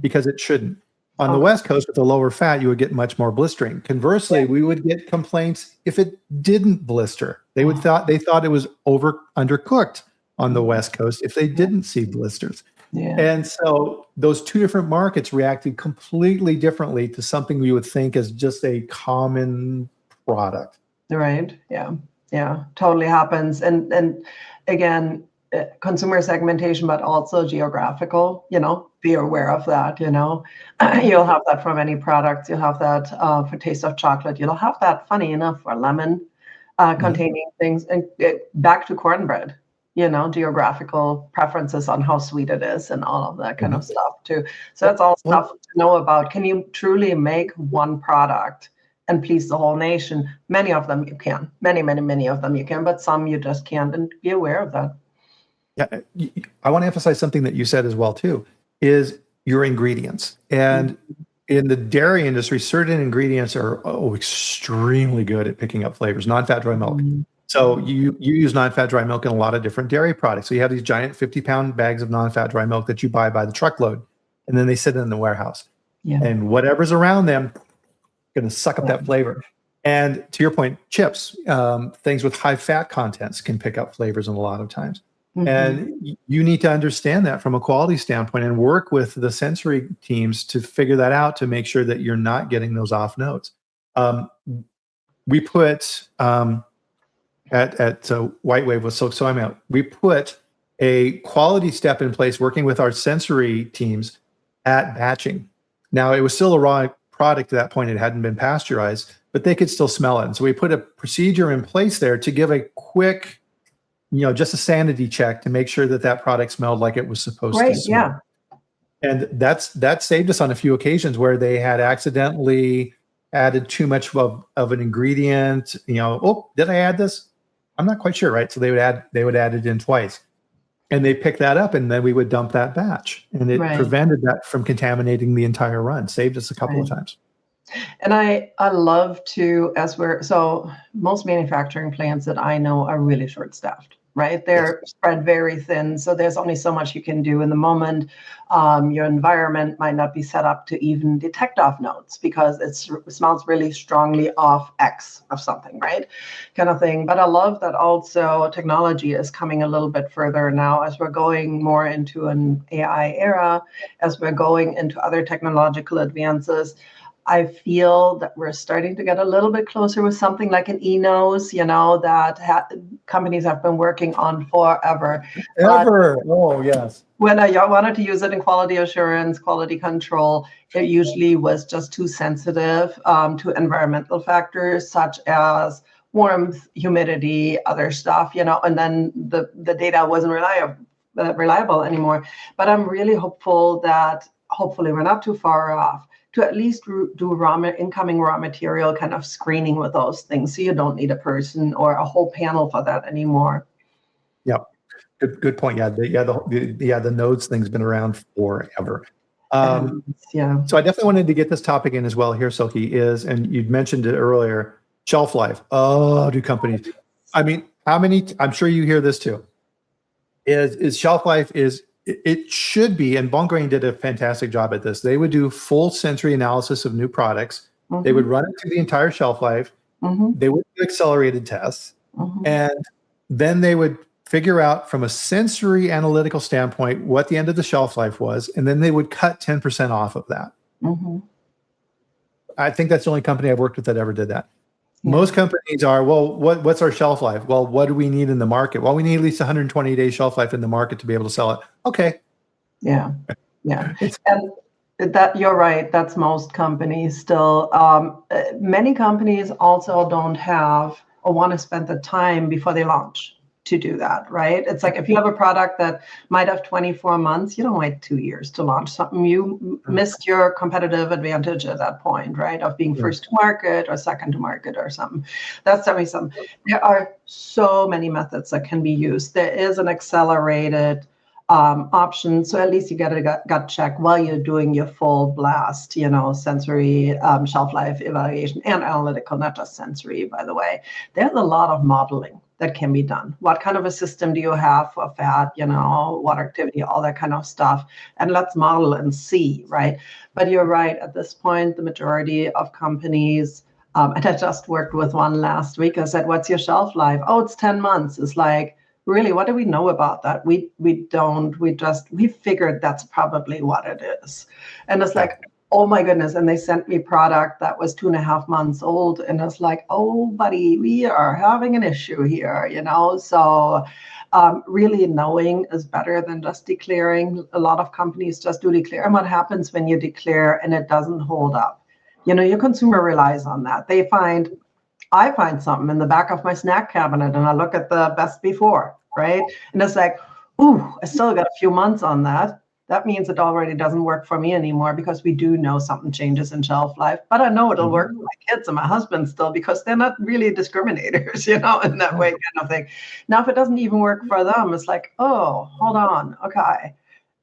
S1: because it shouldn't. On the West Coast, with the lower fat, you would get much more blistering. Conversely, we would get complaints if it didn't blister. They thought it was undercooked on the West Coast if they didn't see blisters. And so those two different markets reacted completely differently to something we would think is just a common product.
S2: Right. Yeah. Totally happens. And again, consumer segmentation, but also geographical, be aware of that, You'll have that from any product. You'll have that for Taste of Chocolate. You'll have that, funny enough, for lemon containing things. And back to cornbread, geographical preferences on how sweet it is and all of that kind of stuff too. So that's all stuff to know about. Can you truly make one product and please the whole nation? Many of them you can. Many of them you can, but some you just can't, and be aware of that.
S1: Yeah, I want to emphasize something that you said as well too, is your ingredients. And in the dairy industry, certain ingredients are extremely good at picking up flavors. Non-fat dry milk. So you use non-fat dry milk in a lot of different dairy products. So you have these giant 50-pound bags of non-fat dry milk that you buy by the truckload, and then they sit in the warehouse. And whatever's around them going to suck up that flavor. And to your point, chips, things with high fat contents can pick up flavors in a lot of times. And you need to understand that from a quality standpoint and work with the sensory teams to figure that out, to make sure that you're not getting those off notes. We put at White Wave with Silk Soy Milk, we put a quality step in place working with our sensory teams at batching. Now, it was still a raw product at that point. It hadn't been pasteurized, but they could still smell it. And so we put a procedure in place there to give a quick, just a sanity check to make sure that that product smelled like it was supposed to smell.
S2: Yeah.
S1: And that saved us on a few occasions where they had accidentally added too much of an ingredient. Oh, did I add this? I'm not quite sure, right? So they would add it in twice. And they picked that up, and then we would dump that batch. And it prevented that from contaminating the entire run, saved us a couple of times.
S2: And I love to, so most manufacturing plants that I know are really short-staffed, right? They're spread very thin. So there's only so much you can do in the moment. Your environment might not be set up to even detect off notes because it smells really strongly off X of something, right? Kind of thing. But I love that also technology is coming a little bit further now as we're going more into an AI era, as we're going into other technological advances. I feel that we're starting to get a little bit closer with something like an e-nose, that companies have been working on forever.
S1: Oh, yes.
S2: When I wanted to use it in quality assurance, quality control, it usually was just too sensitive to environmental factors such as warmth, humidity, other stuff, and then the data wasn't reliable anymore. But I'm really hopeful that hopefully we're not too far off to at least do incoming raw material kind of screening with those things, so you don't need a person or a whole panel for that anymore.
S1: Yeah, good point. The nodes thing's been around forever. So I definitely wanted to get this topic in as well here, Silke, and you'd mentioned it earlier, shelf life. Oh, do companies? I mean, how many? I'm sure you hear this too. Is shelf life it should be, and Bongrain did a fantastic job at this. They would do full sensory analysis of new products. Mm-hmm. They would run it through the entire shelf life. Mm-hmm. They would do accelerated tests. Mm-hmm. And then they would figure out from a sensory analytical standpoint what the end of the shelf life was. And then they would cut 10% off of that. Mm-hmm. I think that's the only company I've worked with that ever did that. Yeah. Most companies are, well, what's our shelf life? Well, what do we need in the market? Well, we need at least 120 days shelf life in the market to be able to sell it. Okay.
S2: Yeah. And that you're right. That's most companies still. Many companies also don't have or want to spend the time before they launch to do that, right? It's like if you have a product that might have 24 months, you don't wait 2 years to launch something. You missed your competitive advantage at that point, right? Of being first to market or second to market or something. That's definitely something. There are so many methods that can be used. There is an accelerated option. So at least you get a gut check while you're doing your full blast, sensory shelf life evaluation and analytical, not just sensory, by the way. There's a lot of modeling that can be done. What kind of a system do you have for fat, water activity, all that kind of stuff? And let's model and see, right? But you're right, at this point, the majority of companies, and I just worked with one last week, I said, what's your shelf life? Oh, it's 10 months. It's like, really, what do we know about that? We figured that's probably what it is. And it's like, oh my goodness. And they sent me product that was 2.5 months old. And it's like, oh, buddy, we are having an issue here, So really knowing is better than just declaring. A lot of companies just do declare. And what happens when you declare and it doesn't hold up? Your consumer relies on that. I find something in the back of my snack cabinet and I look at the best before, right? And it's like, ooh, I still got a few months on that. That means it already doesn't work for me anymore because we do know something changes in shelf life. But I know it'll work for my kids and my husband still because they're not really discriminators, in that way kind of thing. Now, if it doesn't even work for them, it's like, oh, hold on. Okay.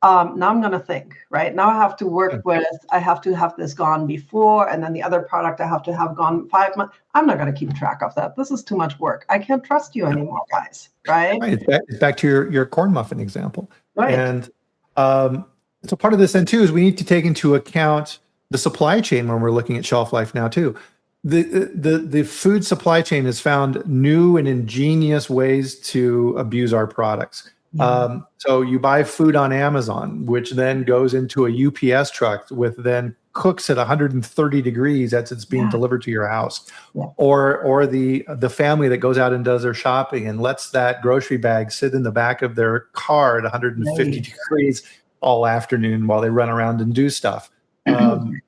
S2: Now I'm going to think, right? Now I have to work with, I have to have this gone before, and then the other product I have to have gone 5 months. I'm not going to keep track of that. This is too much work. I can't trust you anymore, guys, right?
S1: It's back to your corn muffin example.
S2: Right.
S1: And so part of this then too is we need to take into account the supply chain when we're looking at shelf life now too. The food supply chain has found new and ingenious ways to abuse our products. So you buy food on Amazon, which then goes into a UPS truck with then cooks at 130 degrees as it's being delivered to your house. Or the family that goes out and does their shopping and lets that grocery bag sit in the back of their car at 150 degrees all afternoon while they run around and do stuff. And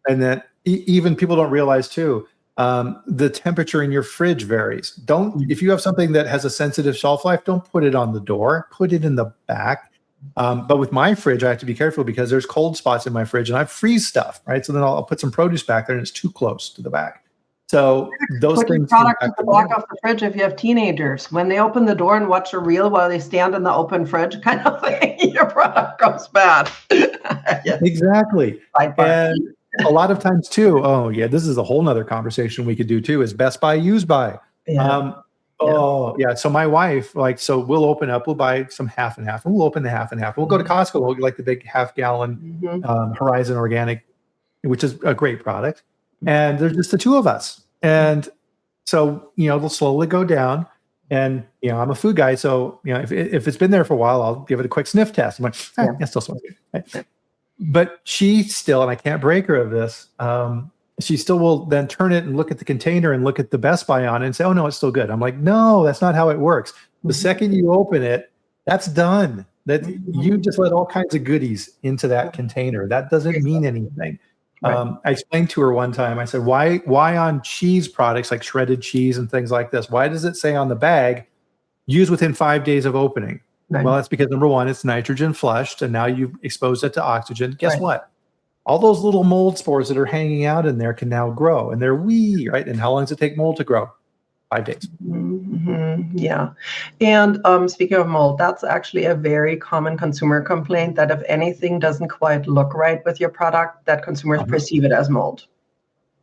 S1: then even people don't realize too, The temperature in your fridge varies. If you have something that has a sensitive shelf life, don't put it on the door, put it in the back. But with my fridge, I have to be careful because there's cold spots in my fridge and I freeze stuff, right? So then I'll put some produce back there and it's too close to the back. So those
S2: Put your
S1: things
S2: product at
S1: impact
S2: the
S1: the
S2: back of the fridge if you have teenagers. When they open the door and watch a reel while they stand in the open fridge kind of thing, your product goes bad. Yes.
S1: Exactly.
S2: Sidebar.
S1: And a lot of times too, oh yeah, this is a whole nother conversation we could do too, is Best Buy, use by.
S2: Yeah.
S1: Oh yeah. So my wife, so we'll open up, we'll buy some half and half, and we'll open the half and half. We'll go to Costco, we'll get like the big half-gallon Horizon Organic, which is a great product. And there's just the two of us. And so, they'll slowly go down. And, I'm a food guy. So, if it's been there for a while, I'll give it a quick sniff test. I'm like, it still smells good. Right? But she still, and I can't break her of this, she still will then turn it and look at the container and look at the Best Buy on it and say, oh, no, it's still good. I'm like, no, that's not how it works. The second you open it, that's done. That you just let all kinds of goodies into that container. That doesn't mean anything. Right. I explained to her one time, I said, why on cheese products like shredded cheese and things like this, why does it say on the bag, use within 5 days of opening? Right. Well, that's because number one, it's nitrogen flushed, and now you've exposed it to oxygen. Guess what? All those little mold spores that are hanging out in there can now grow, and they're wee, right? And how long does it take mold to grow? 5 days.
S2: Yeah. And speaking of mold, that's actually a very common consumer complaint, that if anything doesn't quite look right with your product, that consumers perceive it as mold.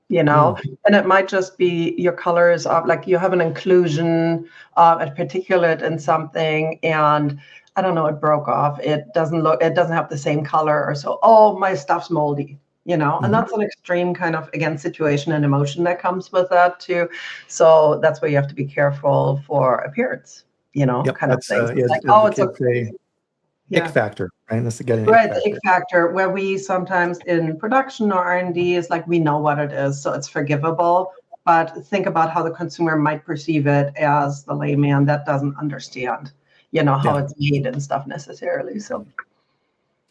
S2: And it might just be your colors of, like, you have an inclusion of a particulate in something, and I don't know, it broke off. It doesn't have the same color, or so, oh, my stuff's moldy. And that's an extreme kind of, again, situation and emotion that comes with that too. So that's where you have to be careful for appearance, kind of thing. It's okay.
S1: Ick factor, right? That's
S2: the ick factor, where we sometimes in production or R&D is like, we know what it is, so it's forgivable. But think about how the consumer might perceive it as the layman that doesn't understand, how it's made and stuff necessarily. So.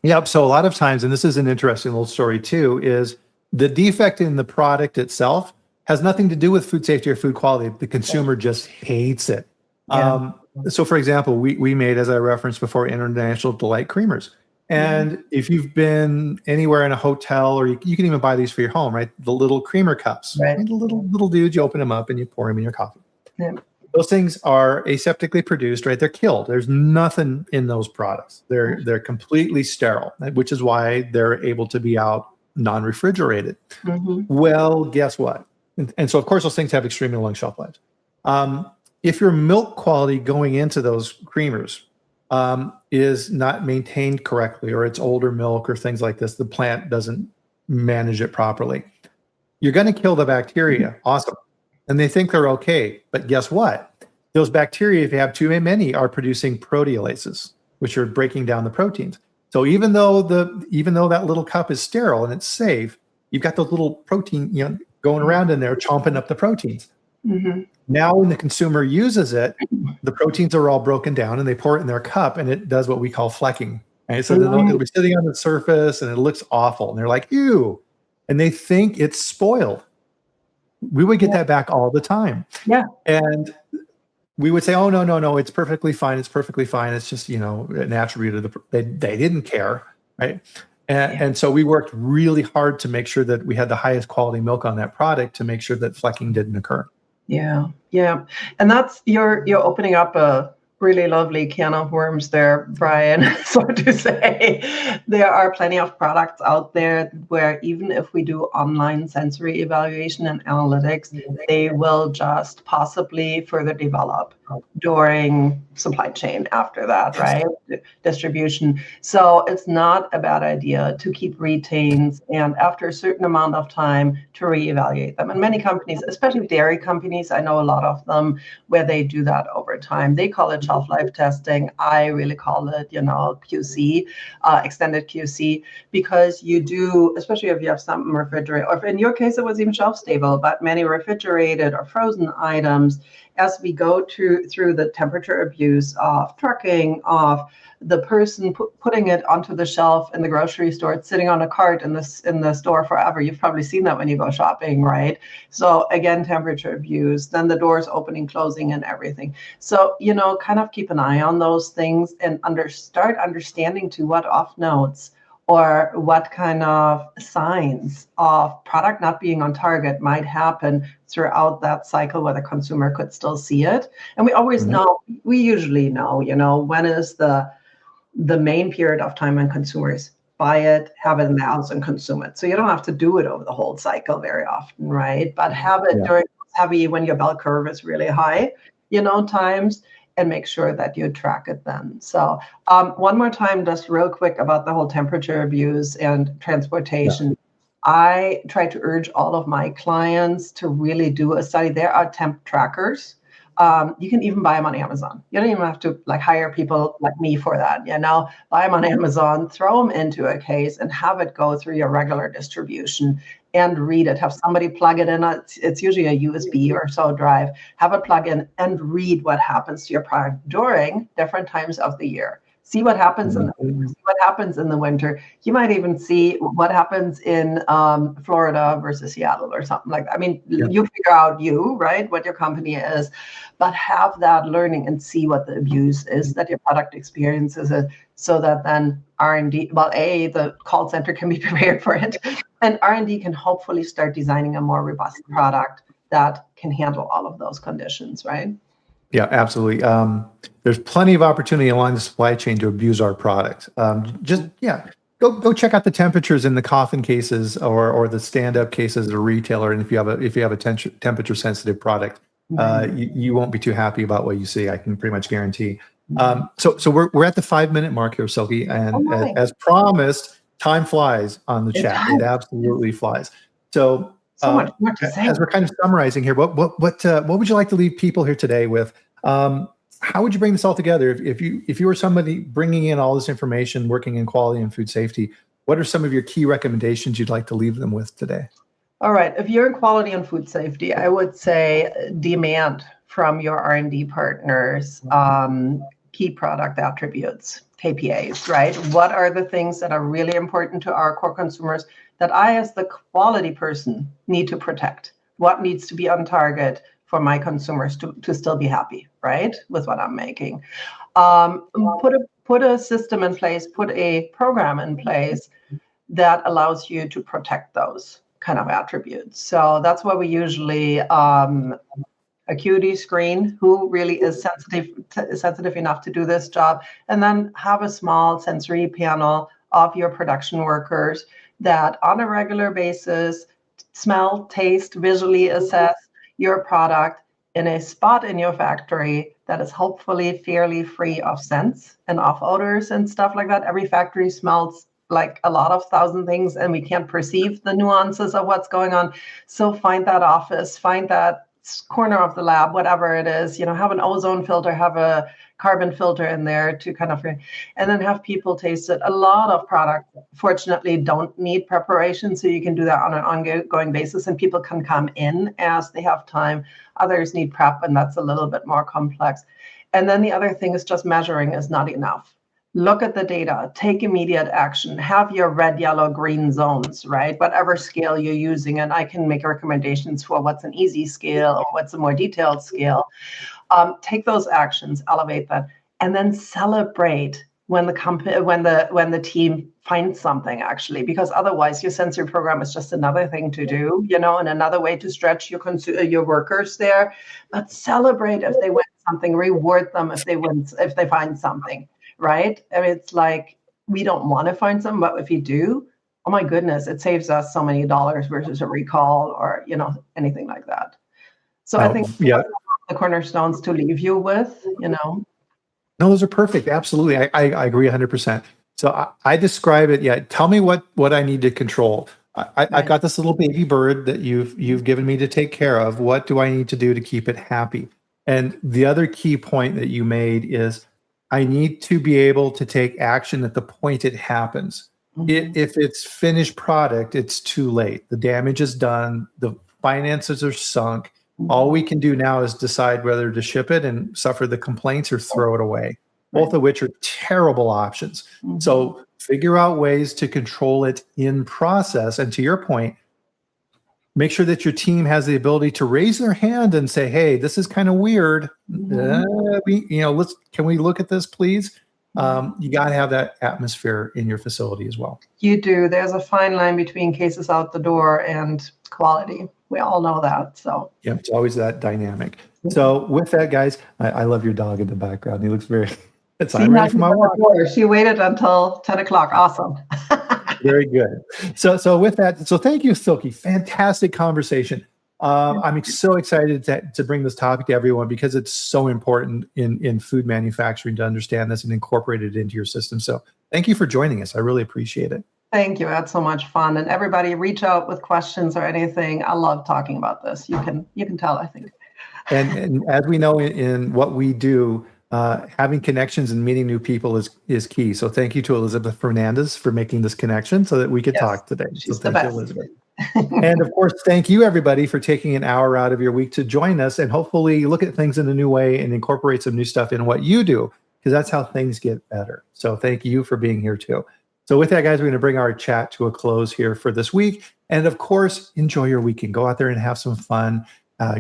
S1: Yep. So a lot of times, and this is an interesting little story too, is the defect in the product itself has nothing to do with food safety or food quality. The consumer just hates it. Yeah. So for example, we made, as I referenced before, International Delight Creamers. And if you've been anywhere in a hotel, or you can even buy these for your home, right? The little creamer cups, right? The little dudes, you open them up and you pour them in your coffee. Yeah. Those things are aseptically produced, right? They're killed. There's nothing in those products. They're completely sterile, which is why they're able to be out non-refrigerated. Well, guess what? And so, of course, those things have extremely long shelf lives. If your milk quality going into those creamers is not maintained correctly, or it's older milk or things like this, the plant doesn't manage it properly, you're going to kill the bacteria. Awesome. And they think they're okay. But guess what? Those bacteria, if you have too many, are producing proteolases, which are breaking down the proteins. So even though that little cup is sterile and it's safe, you've got those little protein going around in there chomping up the proteins. Now when the consumer uses it, the proteins are all broken down and they pour it in their cup, and it does what we call flecking. Right? So it'll be sitting on the surface and it looks awful. And they're like, ew. And they think it's spoiled. We would get that back all the time. Yeah. And we would say, oh, no, it's perfectly fine. It's perfectly fine. It's just, an attribute of they didn't care. Right. And so we worked really hard to make sure that we had the highest quality milk on that product, to make sure that flecking didn't occur.
S2: Yeah. And that's, you're opening up a really lovely can of worms there, Brian, so to say. There are plenty of products out there where even if we do online sensory evaluation and analytics, they will just possibly further develop during supply chain after that, right? Distribution. So it's not a bad idea to keep retains, and after a certain amount of time to reevaluate them. And many companies, especially dairy companies, I know a lot of them, where they do that over time. They call it shelf life testing. I really call it, QC, extended QC, because you do, especially if you have something refrigerated, or in your case, it was even shelf stable, but many refrigerated or frozen items, as we go through the temperature abuse of trucking, of the person putting it onto the shelf in the grocery store, it's sitting on a cart in the store forever. You've probably seen that when you go shopping, right? So again, temperature abuse, then the doors opening, closing, and everything. So, kind of keep an eye on those things and start understanding to what off notes or what kind of signs of product not being on target might happen throughout that cycle where the consumer could still see it. And we usually know, when is the main period of time when consumers buy it, have it in the house, and consume it. So you don't have to do it over the whole cycle very often, right? But have it during heavy, when your bell curve is really high, times, and make sure that you track it then. So one more time, just real quick about the whole temperature abuse and transportation. Yeah. I try to urge all of my clients to really do a study. There are temp trackers. You can even buy them on Amazon. You don't even have to hire people like me for that. Buy them on Amazon, throw them into a case, and have it go through your regular distribution and read it. Have somebody plug it in. It's usually a USB or so drive. Have it plug in and read what happens to your product during different times of the year. See what happens in the winter. You might even see what happens in Florida versus Seattle or something like that. I mean, you figure out right, what your company is, but have that learning and see what the abuse is that your product experiences it, so that then R&D, the call center can be prepared for it, and R&D can hopefully start designing a more robust product that can handle all of those conditions, right?
S1: Yeah, absolutely. There's plenty of opportunity along the supply chain to abuse our product. Go check out the temperatures in the coffin cases or the stand-up cases at a retailer, and if you have a temperature sensitive product, you won't be too happy about what you see. I can pretty much guarantee. So we're at the 5-minute mark here, Silke, and as promised, time flies on the chat. It absolutely flies. So much more to say. As we're kind of summarizing here, what would you like to leave people here today with? How would you bring this all together? If you were somebody bringing in all this information, working in quality and food safety, what are some of your key recommendations you'd like to leave them with today?
S2: All right. If you're in quality and food safety, I would say demand from your R&D partners key product attributes, KPAs, right? What are the things that are really important to our core consumers that I, as the quality person, need to protect? What needs to be on target for my consumers to still be happy, right, with what I'm making? Put a system in place, put a program in place that allows you to protect those kind of attributes. So that's why we usually acuity screen who really is sensitive enough to do this job, and then have a small sensory panel of your production workers that on a regular basis smell, taste, visually assess your product in a spot in your factory that is hopefully fairly free of scents and of odors and stuff like that. Every factory smells like a lot of thousand things, and we can't perceive the nuances of what's going on. So find that office, find that corner of the lab, whatever it is, have an ozone filter, have a carbon filter in there to kind of, and then have people taste it. A lot of products, fortunately, don't need preparation, so you can do that on an ongoing basis, and people can come in as they have time. Others need prep, and that's a little bit more complex. And then the other thing is just measuring is not enough. Look at the data, take immediate action, have your red, yellow, green zones, right? Whatever scale you're using, and I can make recommendations for what's an easy scale or what's a more detailed scale. Take those actions, elevate them, and then celebrate when the team finds something, actually, because otherwise your sensory program is just another thing to do, and another way to stretch your workers there. But celebrate if they win something, reward them if they find something. Right? I mean, it's like we don't want to find some, but if you do, oh my goodness, it saves us so many dollars versus a recall or anything like that. So I think the cornerstones to leave you with. No,
S1: those are perfect. Absolutely, I agree 100%. So I describe it. Yeah, tell me what I need to control. I've got this little baby bird that you've given me to take care of. What do I need to do to keep it happy? And the other key point that you made is, I need to be able to take action at the point it happens. Mm-hmm. If it's finished product, it's too late. The damage is done. The finances are sunk. All we can do now is decide whether to ship it and suffer the complaints or throw it away, both of which are terrible options. So figure out ways to control it in process. And to your point, make sure that your team has the ability to raise their hand and say, "Hey, this is kind of weird. Can we look at this, please?" You got to have that atmosphere in your facility as well.
S2: You do. There's a fine line between cases out the door and quality. We all know that. So
S1: yeah, it's always that dynamic. So with that, guys, I love your dog in the background. He looks very. I'm ready for my walk.
S2: She waited until 10 o'clock. Awesome.
S1: Very good. So with that, so thank you, Silke. Fantastic conversation. I'm so excited to bring this topic to everyone because it's so important in food manufacturing to understand this and incorporate it into your system. So thank you for joining us. I really appreciate it.
S2: Thank you. I had so much fun. And everybody reach out with questions or anything. I love talking about this. You can tell, I think.
S1: And as we know in what we do, having connections and meeting new people is key. So thank you to Elizabeth Fernandez for making this connection so that we could talk today.
S2: She's
S1: so
S2: the
S1: thank you, Elizabeth. And of course, thank you everybody for taking an hour out of your week to join us and hopefully look at things in a new way and incorporate some new stuff in what you do, because that's how things get better. So thank you for being here too. So with that, guys, we're going to bring our chat to a close here for this week. And of course, enjoy your weekend. Go out there and have some fun.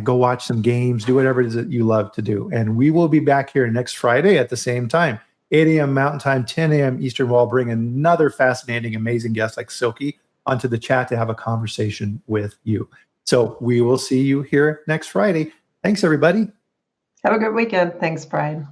S1: Go watch some games, do whatever it is that you love to do. And we will be back here next Friday at the same time, 8 a.m. Mountain Time, 10 a.m. Eastern. We'll bring another fascinating, amazing guest like Silke onto the chat to have a conversation with you. So we will see you here next Friday. Thanks, everybody.
S2: Have a good weekend. Thanks, Brian.